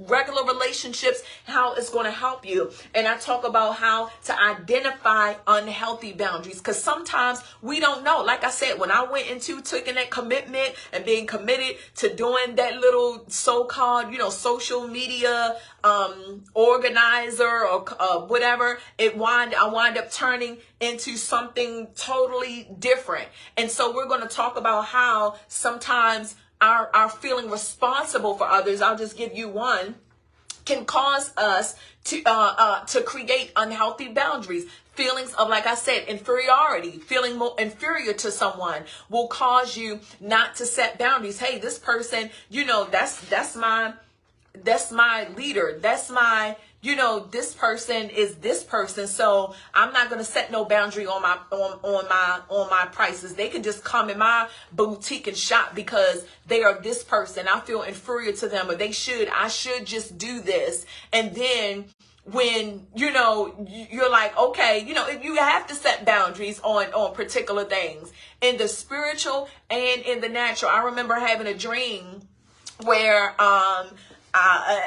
regular relationships, how it's going to help you. And I talk about how to identify unhealthy boundaries, because sometimes we don't know. Like I said, when I went into taking that commitment and being committed to doing that little so-called, social media organizer or whatever, I wind up turning into something totally different. And so we're going to talk about how sometimes our feeling responsible for others, I'll just give you one, can cause us to create unhealthy boundaries. Feelings of, like I said, inferiority, feeling more inferior to someone will cause you not to set boundaries. Hey, this person, that's my leader. That's my, this person is this person. So I'm not going to set no boundary on my prices. They can just come in my boutique and shop because they are this person. I feel inferior to them, or I should just do this. And then when, you're like, okay, you have to set boundaries on particular things in the spiritual and in the natural. I remember having a dream where,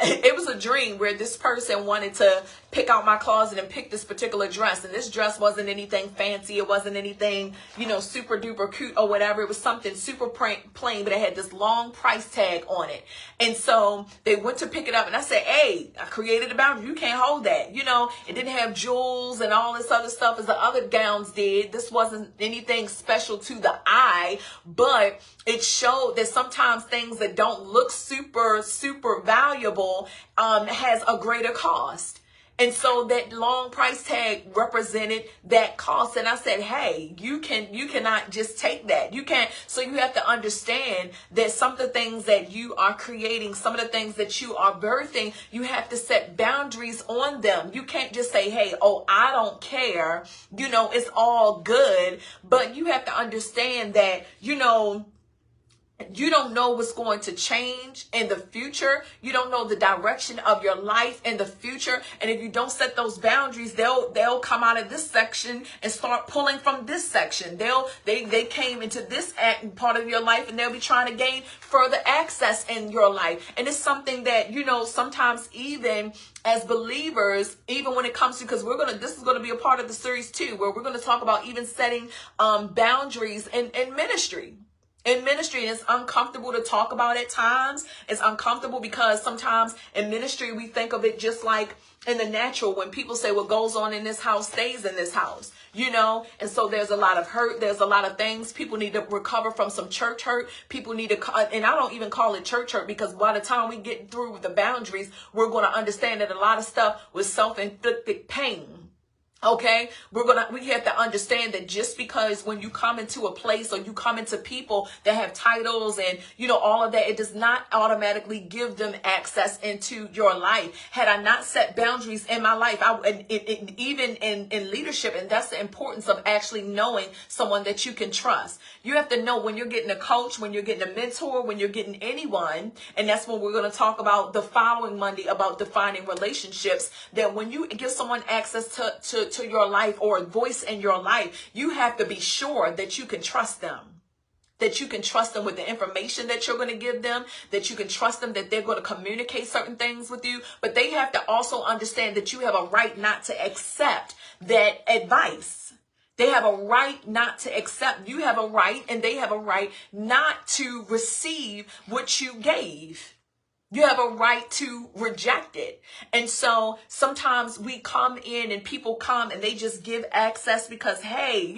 it was a dream where this person wanted to pick out my closet and pick this particular dress. And this dress wasn't anything fancy. It wasn't anything, super duper cute or whatever. It was something super plain, but it had this long price tag on it. And so they went to pick it up and I said, hey, I created a boundary. You can't hold that. It didn't have jewels and all this other stuff as the other gowns did. This wasn't anything special to the eye, but it showed that sometimes things that don't look super, super valuable has a greater cost. And so that long price tag represented that cost. And I said, hey, you cannot just take that. You can't. So you have to understand that some of the things that you are creating, some of the things that you are birthing, you have to set boundaries on them. You can't just say, hey, oh, I don't care. It's all good. But you have to understand that, you don't know what's going to change in the future. You don't know the direction of your life in the future. And if you don't set those boundaries, they'll come out of this section and start pulling from this section. They came into this part of your life and they'll be trying to gain further access in your life. And it's something that, sometimes even as believers, even when it comes to, because this is going to be a part of the series too, where we're going to talk about even setting boundaries in ministry. In ministry, it's uncomfortable to talk about at times. It's uncomfortable because sometimes in ministry, we think of it just like in the natural. When people say what goes on in this house stays in this house, and so there's a lot of hurt. There's a lot of things. People need to recover from some church hurt. People need to, and I don't even call it church hurt, because by the time we get through with the boundaries, we're going to understand that a lot of stuff was self-inflicted pain. Okay, we have to understand that just because when you come into a place or you come into people that have titles and, all of that, it does not automatically give them access into your life. Had I not set boundaries in my life, even in leadership, and that's the importance of actually knowing someone that you can trust. You have to know when you're getting a coach, when you're getting a mentor, when you're getting anyone, and that's when we're going to talk about the following Monday about defining relationships, that when you give someone access to your life or a voice in your life, you have to be sure that you can trust them. that you can trust them with the information that you're going to give them, that you can trust them that they're going to communicate certain things with you. But they have to also understand that you have a right not to accept that advice. They have a right not to accept. You have a right, and they have a right not to receive what you gave. You have a right to reject it. And so sometimes we come in and people come and they just give access because, hey,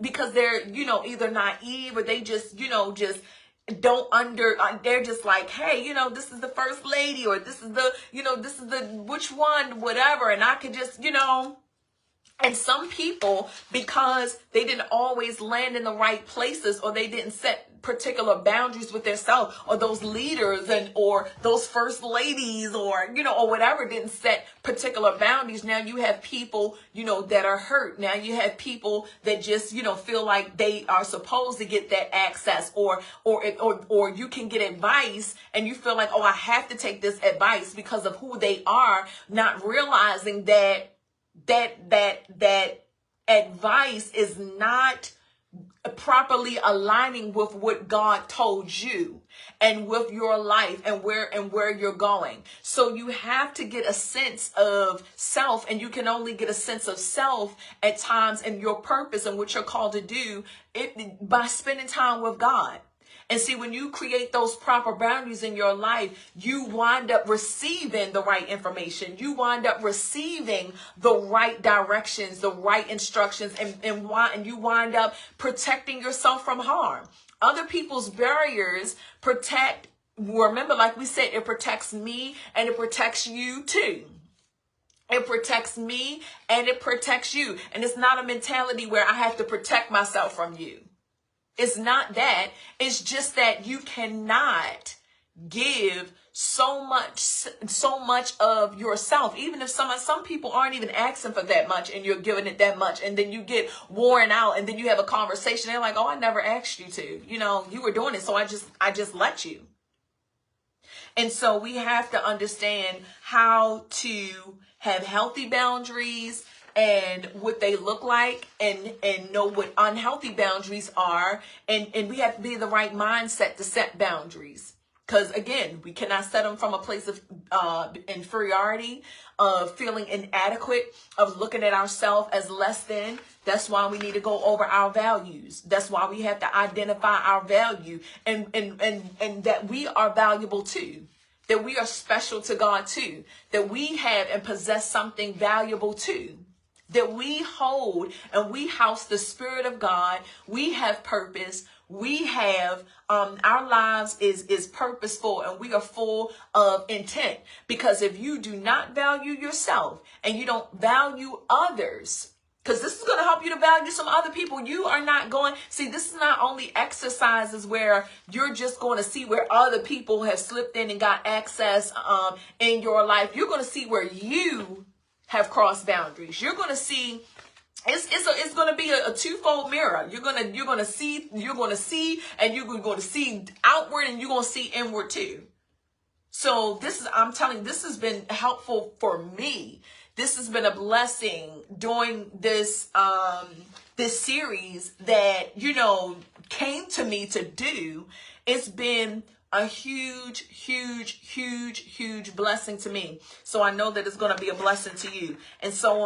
because they're, either naive or they just, just they're just like, hey, this is the first lady, or this is the which one, whatever. And I could just, and some people, because they didn't always land in the right places, or they didn't set particular boundaries with themselves, or those leaders or those first ladies, or whatever, didn't set particular boundaries. Now you have people, that are hurt. Now you have people that just, feel like they are supposed to get that access, or you can get advice and you feel like, oh, I have to take this advice because of who they are, not realizing that advice is not properly aligning with what God told you and with your life and where you're going. So you have to get a sense of self, and you can only get a sense of self at times and your purpose and what you're called to do by spending time with God. And see, when you create those proper boundaries in your life, you wind up receiving the right information. You wind up receiving the right directions, the right instructions, and you wind up protecting yourself from harm. Other people's barriers remember, like we said, it protects me and it protects you too. It protects me and it protects you. And it's not a mentality where I have to protect myself from you. It's not that. It's just that you cannot give so much of yourself, even if some people aren't even asking for that much and you're giving it that much, and then you get worn out, and then you have a conversation. They're like, oh, I never asked you to, you were doing it, so I just let you. And so we have to understand how to have healthy boundaries and what they look like, and know what unhealthy boundaries are. And we have to be in the right mindset to set boundaries. Because again, we cannot set them from a place of inferiority, of feeling inadequate, of looking at ourselves as less than. That's why we need to go over our values. That's why we have to identify our value, and that we are valuable too. That we are special to God too. That we have and possess something valuable too. That we hold and we house the Spirit of God. We have purpose. We have, our lives is purposeful, and we are full of intent. Because if you do not value yourself and you don't value others, because this is going to help you to value some other people. You are not going, see, this is not only exercises where you're just going to see where other people have slipped in and got access in your life. You're going to see where you have crossed boundaries. You're going to see, it's going to be a twofold mirror. You're going to see, and you're going to see outward, and you're going to see inward too. So I'm telling you, this has been helpful for me. This has been a blessing during this series that, came to me to do. It's been a huge blessing to me. So I know that it's going to be a blessing to you. And so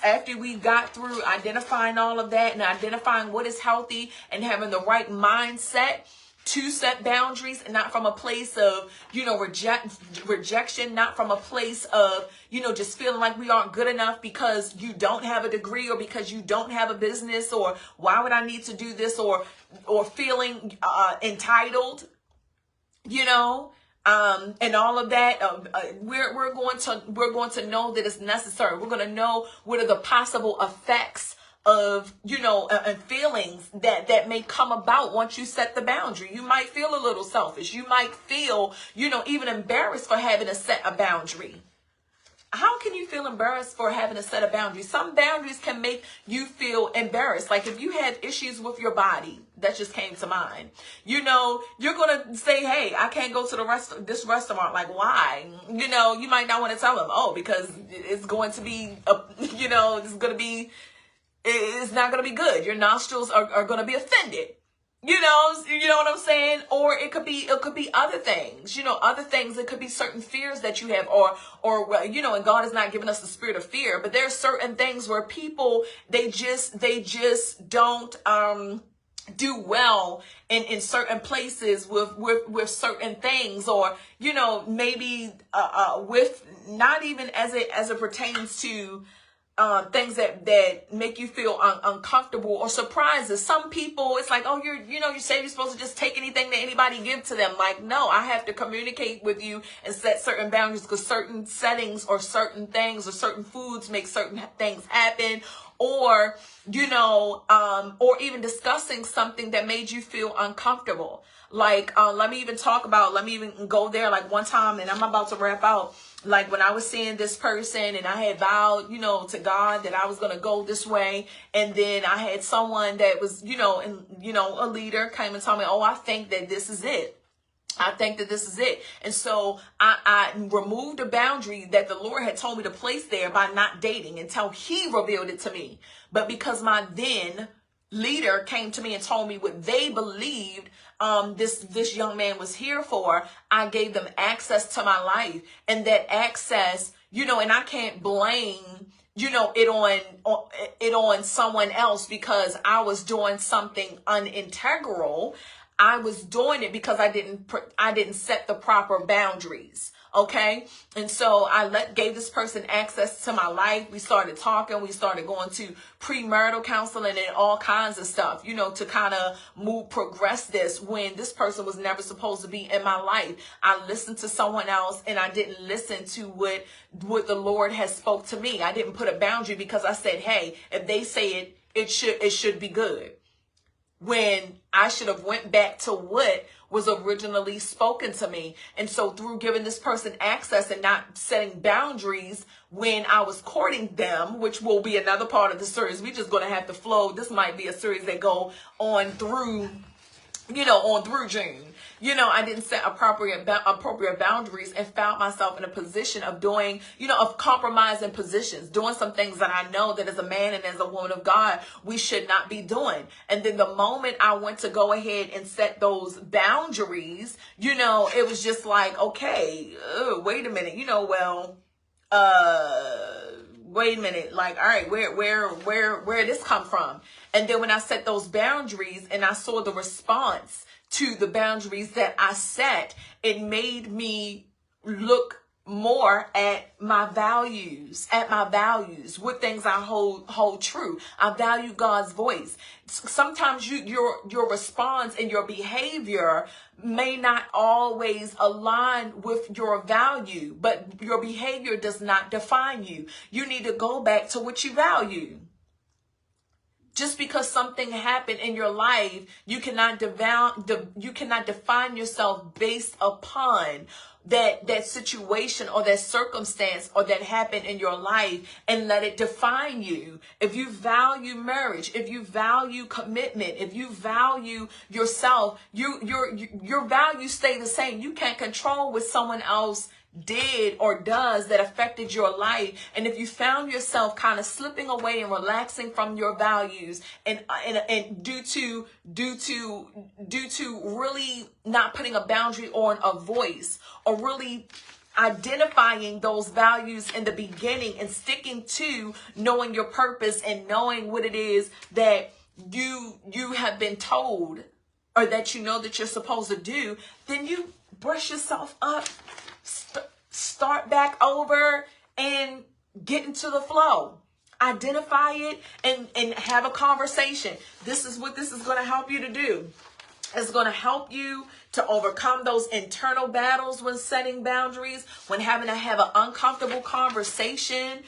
after we got through identifying all of that and identifying what is healthy and having the right mindset to set boundaries, and not from a place of, rejection, not from a place of, just feeling like we aren't good enough because you don't have a degree, or because you don't have a business, or why would I need to do this, or feeling entitled, and all of that. We're going to know that it's necessary. We're going to know what are the possible effects of, and feelings that may come about once you set the boundary. You might feel a little selfish. You might feel, even embarrassed for having to set a boundary. How can you feel embarrassed for having to set a boundary? Some boundaries can make you feel embarrassed. Like if you have issues with your body, that just came to mind. You're going to say, hey, I can't go to this restaurant. Like, why? You might not want to tell them, oh, because it's going to be, it's not going to be good. Your nostrils are going to be offended. You know what I'm saying? Or it could be other things, other things. It could be certain fears that you have, or and God has not given us the spirit of fear, but there's certain things where people, they just don't do well in certain places with certain things, or maybe with, not even as it pertains to things that make you feel uncomfortable, or surprises. Some people, it's like, oh, you say you're supposed to just take anything that anybody give to them. Like, no, I have to communicate with you and set certain boundaries, because certain settings or certain things or certain foods make certain things happen, or or even discussing something that made you feel uncomfortable. Like, let me even go there. Like, one time, and I'm about to wrap out, like when I was seeing this person and I had vowed, to God that I was going to go this way. And then I had someone that was, a leader came and told me, oh, I think that this is it. I think that this is it. And so I removed a boundary that the Lord had told me to place there by not dating until he revealed it to me. But because my then leader came to me and told me what they believed this young man was here for, I gave them access to my life. And that access, and I can't blame it on someone else because I was doing something unintegral. I was doing it because I didn't set the proper boundaries. Okay. And so I gave this person access to my life. We started talking. We started going to premarital counseling and all kinds of stuff, to kind of progress this, when this person was never supposed to be in my life. I listened to someone else and I didn't listen to what the Lord has spoke to me. I didn't put a boundary because I said, hey, if they say it should be good. When I should have went back to what was originally spoken to me. And so through giving this person access and not setting boundaries when I was courting them, which will be another part of the series, we're just going to have to flow. This might be a series that go on through, through June. I didn't set appropriate boundaries and found myself in a position of doing, of compromising positions, doing some things that I know that as a man and as a woman of God, we should not be doing. And then the moment I went to go ahead and set those boundaries, it was just like, okay, wait a minute, wait a minute, like, all right, where did this come from? And then when I set those boundaries and I saw the response to the boundaries that I set, it made me look more at my values, what things I hold true. I value God's voice. Sometimes your response and your behavior may not always align with your value, but your behavior does not define you. You need to go back to what you value. Just because something happened in your life, you cannot define yourself based upon that situation or that circumstance or that happened in your life, and let it define you. If you value marriage, if you value commitment, if you value yourself, your values stay the same. You can't control what someone else did or does that affected your life. And if you found yourself kind of slipping away and relaxing from your values, and due to really not putting a boundary on a voice, or really identifying those values in the beginning and sticking to knowing your purpose and knowing what it is that you have been told, or that that you're supposed to do, then you brush yourself up, start back over, and get into the flow. Identify it and have a conversation. This is what this is going to help you to do. It's going to help you to overcome those internal battles when setting boundaries, when having to have an uncomfortable conversation,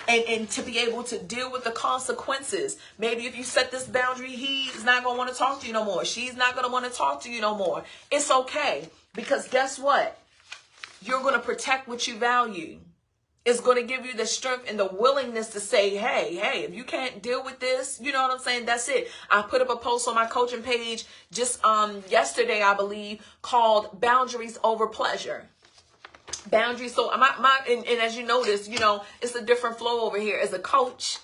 and to be able to deal with the consequences. Maybe if you set this boundary, he's not going to want to talk to you no more. She's not going to want to talk to you no more. It's okay, because guess what? You're going to protect what you value. It's going to give you the strength and the willingness to say, hey, if you can't deal with this, you know what I'm saying? That's it. I put up a post on my coaching page just yesterday, I believe, called Boundaries Over Pleasure. Boundaries. So and as you notice, it's a different flow over here. As a coach,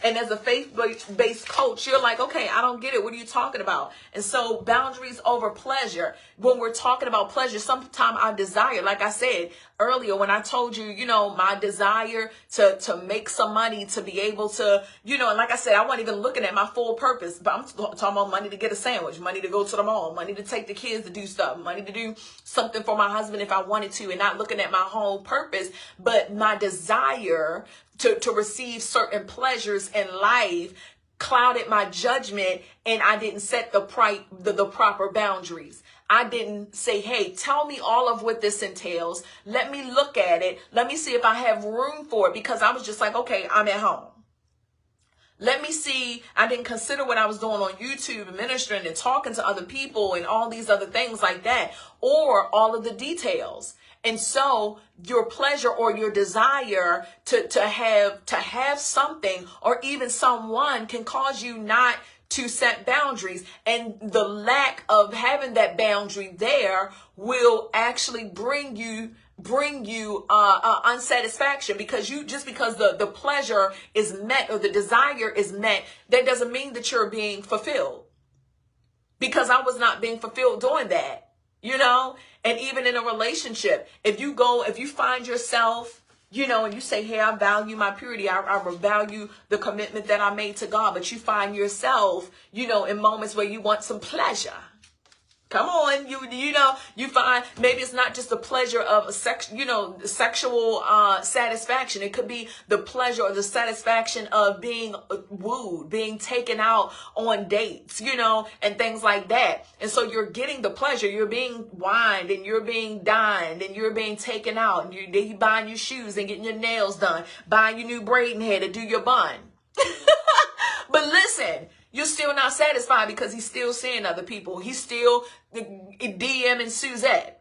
And as a faith-based coach, you're like, okay, I don't get it. What are you talking about? And so boundaries over pleasure. When we're talking about pleasure, sometimes our desire, like I said earlier, when I told you, you know, my desire to make some money, to be able to, you know, and like I said, I wasn't even looking at my full purpose, but I'm talking about money to get a sandwich, money to go to the mall, money to take the kids to do stuff, money to do something for my husband if I wanted to, and not looking at my whole purpose, but my desire to receive certain pleasures in life clouded my judgment, and I didn't set the proper boundaries. I didn't say, hey, tell me all of what this entails. Let me look at it. Let me see if I have room for it, because I was just like, okay, I'm at home. Let me see. I didn't consider what I was doing on YouTube and ministering and talking to other people and all these other things like that, or all of the details. And so your pleasure or your desire to have something or even someone can cause you not to set boundaries. And the lack of having that boundary there will actually bring you unsatisfaction, because because the pleasure is met or the desire is met, that doesn't mean that you're being fulfilled, because I was not being fulfilled doing that, you know. And even in a relationship, if you find yourself, you know, and you say, hey, I value my purity, I value the commitment that I made to God, but you find yourself, you know, in moments where you want some pleasure. Come on, you find maybe it's not just the pleasure of sexual satisfaction. It could be the pleasure or the satisfaction of being wooed, being taken out on dates, you know, and things like that. And so you're getting the pleasure. You're being wined and you're being dined and you're being taken out. And you're buying your shoes and getting your nails done, buying your new braiding hair to do your bun. But listen, you're still not satisfied, because he's still seeing other people. He's still DMing Suzette.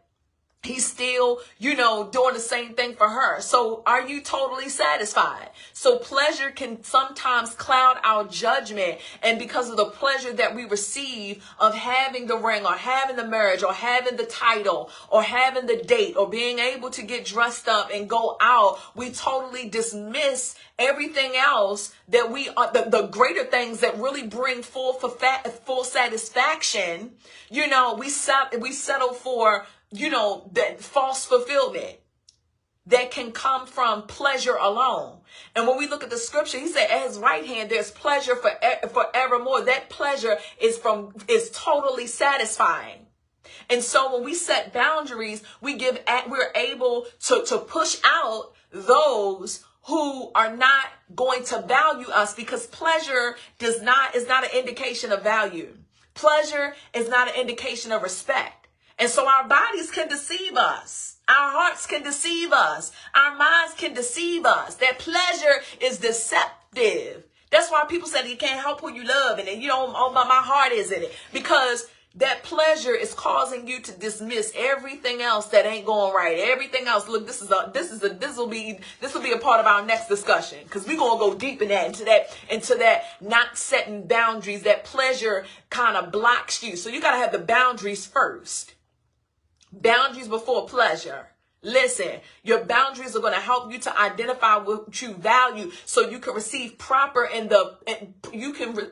He's still, you know, doing the same thing for her. So are you totally satisfied? So pleasure can sometimes cloud our judgment. And because of the pleasure that we receive of having the ring or having the marriage or having the title or having the date or being able to get dressed up and go out, we totally dismiss everything else that we are, the greater things that really bring full satisfaction. You know, we settle for, you know, that false fulfillment that can come from pleasure alone. And when we look at the scripture, he said, at his right hand, there's pleasure forevermore. That pleasure is totally satisfying. And so when we set boundaries, we're able to push out those who are not going to value us, because pleasure is not an indication of value. Pleasure is not an indication of respect. And so our bodies can deceive us. Our hearts can deceive us. Our minds can deceive us. That pleasure is deceptive. That's why people say you can't help who you love. And you know, oh, my heart is in it. Because that pleasure is causing you to dismiss everything else that ain't going right. Everything else. Look, this will be a part of our next discussion, because we're gonna go deep into that not setting boundaries. That pleasure kind of blocks you. So you gotta have the boundaries first. Boundaries before pleasure. Listen, your boundaries are going to help you to identify what you value, so you can receive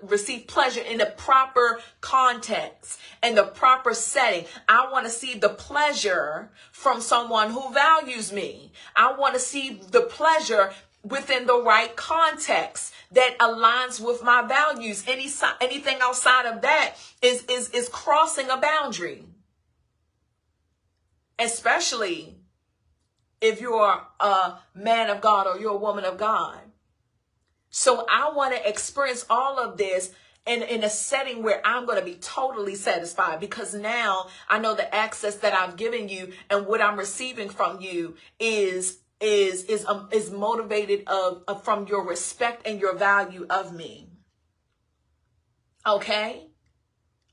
receive pleasure in the proper context and the proper setting. I want to see the pleasure from someone who values me. I want to see the pleasure within the right context that aligns with my values. Anything outside of that is crossing a boundary. Especially if you're a man of God or you're a woman of God. So I want to experience all of this in a setting where I'm going to be totally satisfied, because now I know the access that I've given you and what I'm receiving from you is motivated from your respect and your value of me. Okay?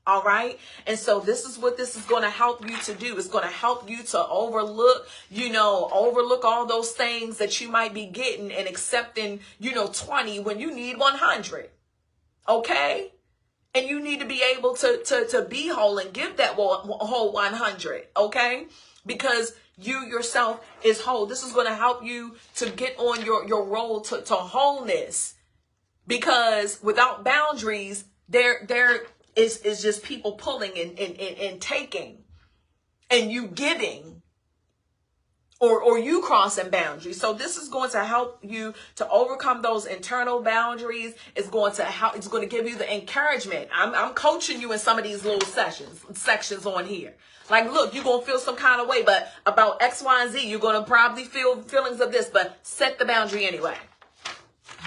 All right. And so this is what this is going to help you to do. It's going to help you to overlook all those things that you might be getting and accepting, 20 when you need 100. Okay. And you need to be able to be whole and give that whole 100. Okay. Because you yourself is whole. This is going to help you to get on your road to wholeness. Because without boundaries, there is just people pulling and taking, and you giving, or you crossing boundaries. So this is going to help you to overcome those internal boundaries. It's going to help. It's going to give you the encouragement. I'm coaching you in some of these little sections on here. Like, look, you're going to feel some kind of way, but about X, Y, and Z, you're going to probably feel feelings of this, but set the boundary anyway.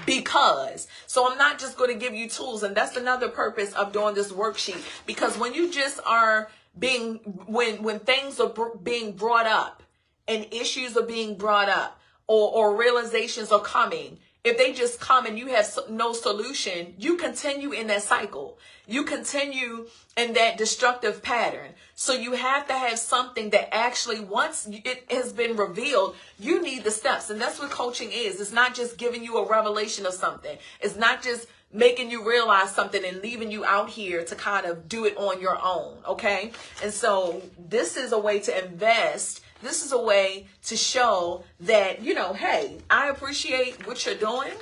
Because, so I'm not just going to give you tools, and that's another purpose of doing this worksheet. Because when you just are being, when things are being brought up, and issues are being brought up, or realizations are coming, if they just come and you have no solution, you continue in that cycle. You continue in that destructive pattern. So you have to have something that actually, once it has been revealed, you need the steps. And that's what coaching is. It's not just giving you a revelation of something. It's not just making you realize something and leaving you out here to kind of do it on your own. Okay. And so this is a way to invest. This is a way to show that, you know, hey, I appreciate what you're doing.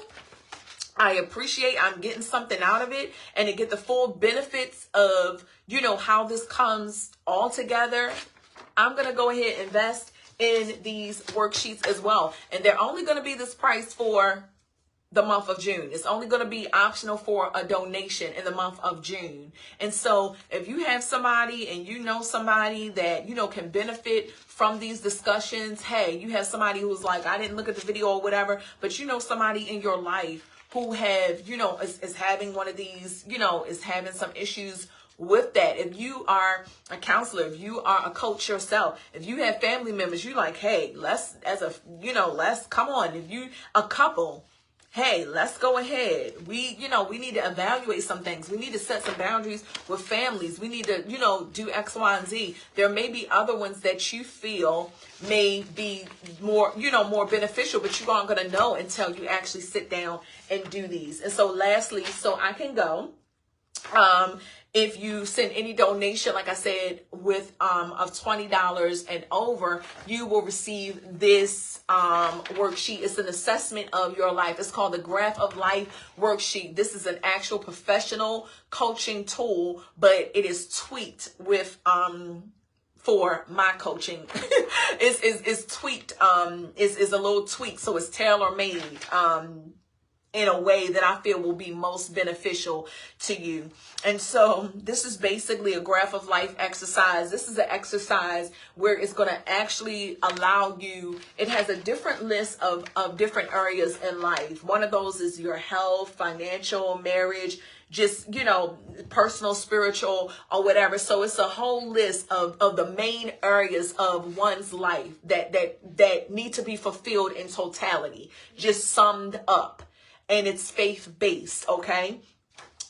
I appreciate I'm getting something out of it, and to get the full benefits of, you know, how this comes all together. I'm going to go ahead and invest in these worksheets as well. And they're only going to be this price for the month of June. It's only going to be optional for a donation in the month of June. And so if you have somebody and you know somebody that, you know, can benefit from these discussions, hey, you have somebody who's like, I didn't look at the video or whatever, but you know somebody in your life who have, you know, is having one of these, you know, is having some issues with that. If you are a counselor, if you are a coach yourself, if you have family members, you like, hey, let's come on. If you a couple, hey, let's go ahead. We need to evaluate some things. We need to set some boundaries with families. We need to, you know, do X, Y, and Z. There may be other ones that you feel may be more, you know, more beneficial, but you aren't going to know until you actually sit down and do these. And so lastly, so I can go, if you send any donation, like I said, with of $20 and over, you will receive this worksheet. It's an assessment of your life. It's called the Graph of Life worksheet. This is an actual professional coaching tool, but it is tweaked with for my coaching. It's tweaked, is a little tweak, so it's tailor-made in a way that I feel will be most beneficial to you. And so this is basically a graph of life exercise. This is an exercise where it's going to actually allow you, it has a different list of different areas in life. One of those is your health, financial, marriage, just, you know, personal, spiritual, or whatever. So it's a whole list of the main areas of one's life that need to be fulfilled in totality, just summed up. And it's faith-based, okay?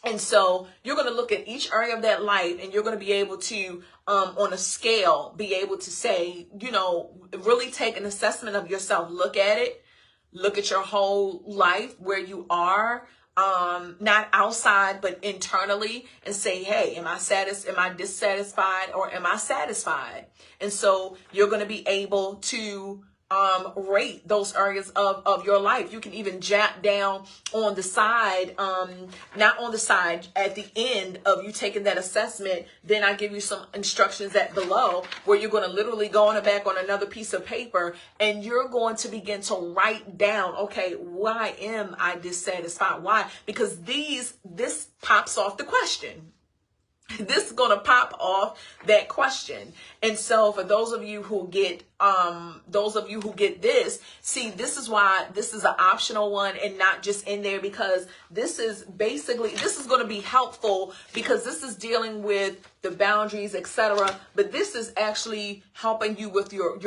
And so you're going to look at each area of that life, and you're going to be able to, on a scale, be able to say, you know, really take an assessment of yourself. Look at it. Look at your whole life, where you are, not outside, but internally, and say, hey, am I dissatisfied, or am I satisfied? And so you're going to be able to rate those areas of your life. You can even jot down on the side, not on the side, at the end of you taking that assessment. Then I give you some instructions at below where you're going to literally go on the back on another piece of paper, and you're going to begin to write down, okay, why am I dissatisfied? Why? Because this pops off the question. This is going to pop off that question. And so for those of you who get this, see, this is why this is an optional one and not just in there, because this is going to be helpful, because this is dealing with the boundaries, etc. But this is actually helping you with your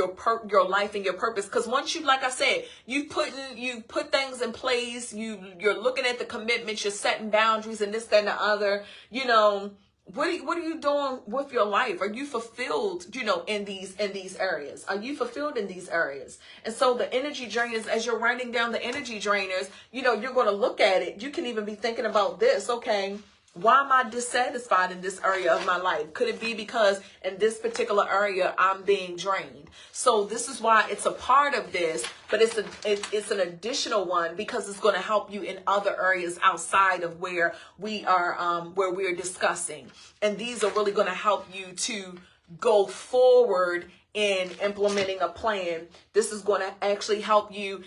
life and your purpose. Because once you, like I said, you put things in place, you're looking at the commitments, you're setting boundaries and this, that, and the other, you know. What are you doing with your life? Are you fulfilled, you know, in these areas? Are you fulfilled in these areas? And so the energy drainers, as you're writing down the energy drainers, you know, you're going to look at it. You can even be thinking about this. Okay, Why am I dissatisfied in this area of my life? Could it be because in this particular area I'm being drained? So this is why it's a part of this, but it's an additional one because it's going to help you in other areas outside of where we're discussing. And these are really going to help you to go forward in implementing a plan. This is going to actually help you,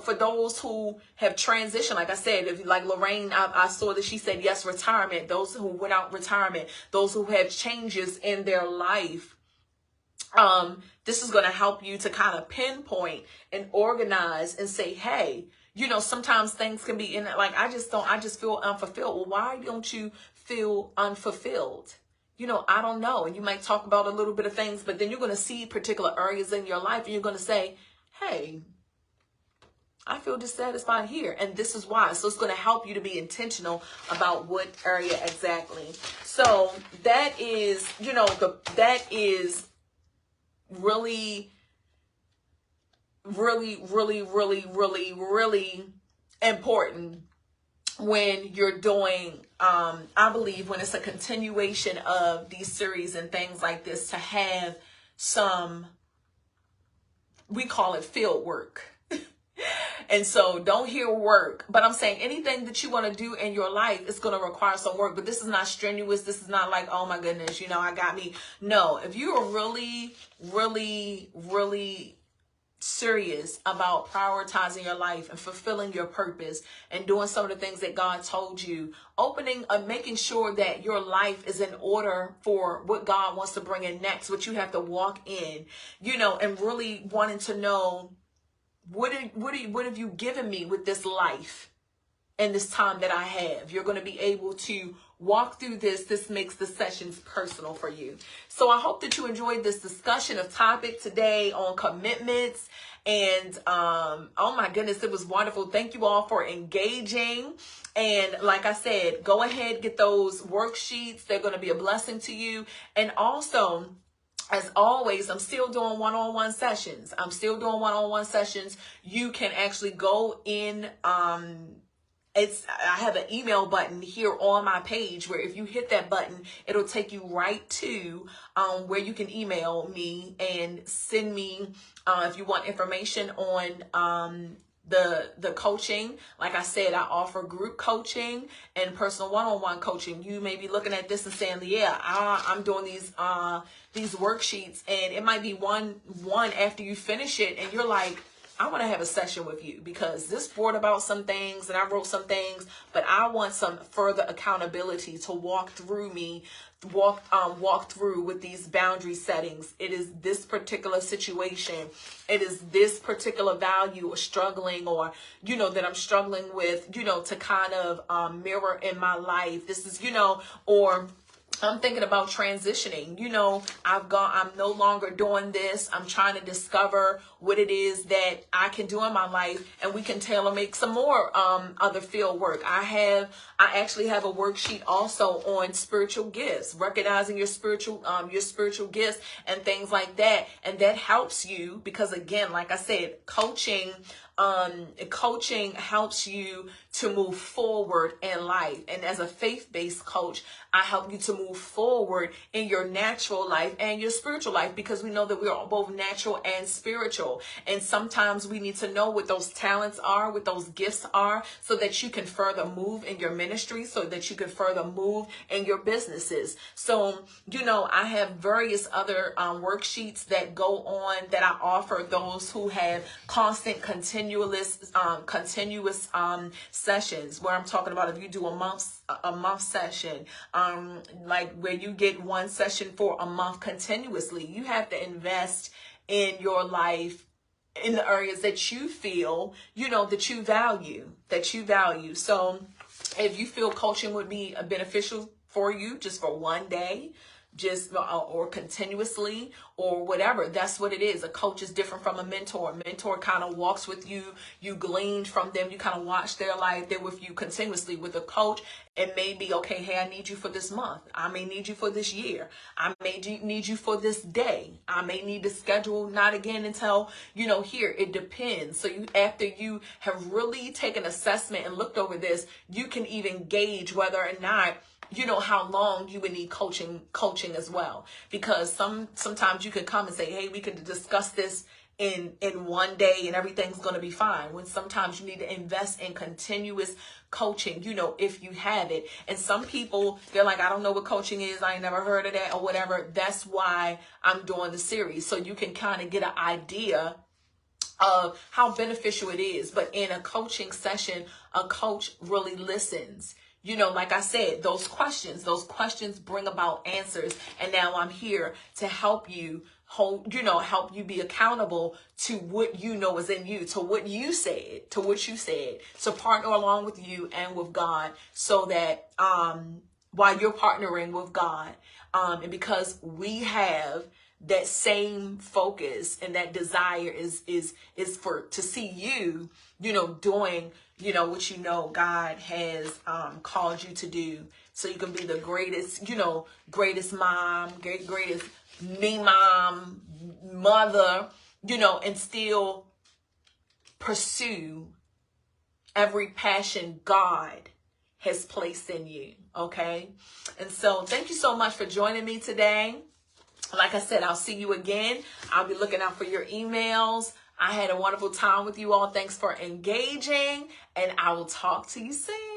for those who have transitioned. Like I said, if like Lorraine, I saw that she said yes, retirement. Those who went out retirement, those who have changes in their life. This is going to help you to kind of pinpoint and organize and say, hey, sometimes things can be in like, I just feel unfulfilled. Well, why don't you feel unfulfilled? I don't know. And you might talk about a little bit of things, but then you're going to see particular areas in your life and you're going to say, hey, I feel dissatisfied here. And this is why. So it's going to help you to be intentional about what area exactly. So that is, that is really, really, really, really, really, really important when you're doing, I believe when it's a continuation of these series and things like this, to have some, we call it field work. And so don't hear work, but I'm saying anything that you want to do in your life is going to require some work, but this is not strenuous. This is not like, oh my goodness, I got me. No, if you are really, really, really serious about prioritizing your life and fulfilling your purpose and doing some of the things that God told you, making sure that your life is in order for what God wants to bring in next, what you have to walk in, and really wanting to know, what have you given me with this life and this time that I have? You're going to be able to walk through this. This makes the sessions personal for you. So I hope that you enjoyed this discussion of topic today on commitments. And oh my goodness, it was wonderful. Thank you all for engaging. And like I said, go ahead, get those worksheets. They're going to be a blessing to you. And also, as always, I'm still doing one-on-one sessions. You can actually go in, I have an email button here on my page where if you hit that button, it'll take you right to where you can email me and send me if you want information on the coaching. Like I said, I offer group coaching and personal one-on-one coaching. You may be looking at this and saying, yeah, I'm doing these worksheets, and it might be one after you finish it and you're like, I want to have a session with you because this brought about some things and I wrote some things, but I want some further accountability to walk through with these boundary settings. It is this particular situation. It is this particular value or struggling or, that I'm struggling with, to kind of mirror in my life. This is, or I'm thinking about transitioning. I'm no longer doing this. I'm trying to discover what it is that I can do in my life, and we can tailor make some more other field work. I actually have a worksheet also on spiritual gifts, recognizing your spiritual gifts and things like that. And that helps you because, again, like I said, coaching helps you to move forward in life. And as a faith-based coach, I help you to move forward in your natural life and your spiritual life, because we know that we are both natural and spiritual. And sometimes we need to know what those talents are, what those gifts are, so that you can further move in your ministry, so that you can further move in your businesses. So, I have various other worksheets that go on that I offer those who have constant, continuous sessions, where I'm talking about if you do a month session, like where you get one session for a month continuously. You have to invest in your life in the areas that you feel, that you value. So if you feel coaching would be beneficial for you just for one day, or continuously or whatever, that's what it is. A coach is different from a mentor. A mentor kind of walks with you. You glean from them. You kind of watch their life. They're with you continuously. With a coach, it may be, okay, hey, I need you for this month. I may need you for this year. I may need you for this day. I may need to schedule not again until, here. It depends. So after you have really taken assessment and looked over this, you can even gauge whether or not how long you would need coaching as well. Because sometimes you could come and say, hey, we could discuss this in one day and everything's going to be fine, when sometimes you need to invest in continuous coaching, if you have it. And some people, they're like, I don't know what coaching is, I ain't never heard of that or whatever. That's why I'm doing the series, so you can kind of get an idea of how beneficial it is. But in a coaching session, a coach really listens. Like I said, those questions bring about answers. And now I'm here to help you help you be accountable to what is in you, to what you said, to partner along with you and with God, so that while you're partnering with God, and because we have that same focus and that desire is to see you, doing, what God has called you to do, so you can be the greatest mom, greatest mother, and still pursue every passion God has placed in you. Okay. And so thank you so much for joining me today. Like I said, I'll see you again. I'll be looking out for your emails. I had a wonderful time with you all. Thanks for engaging, and I will talk to you soon.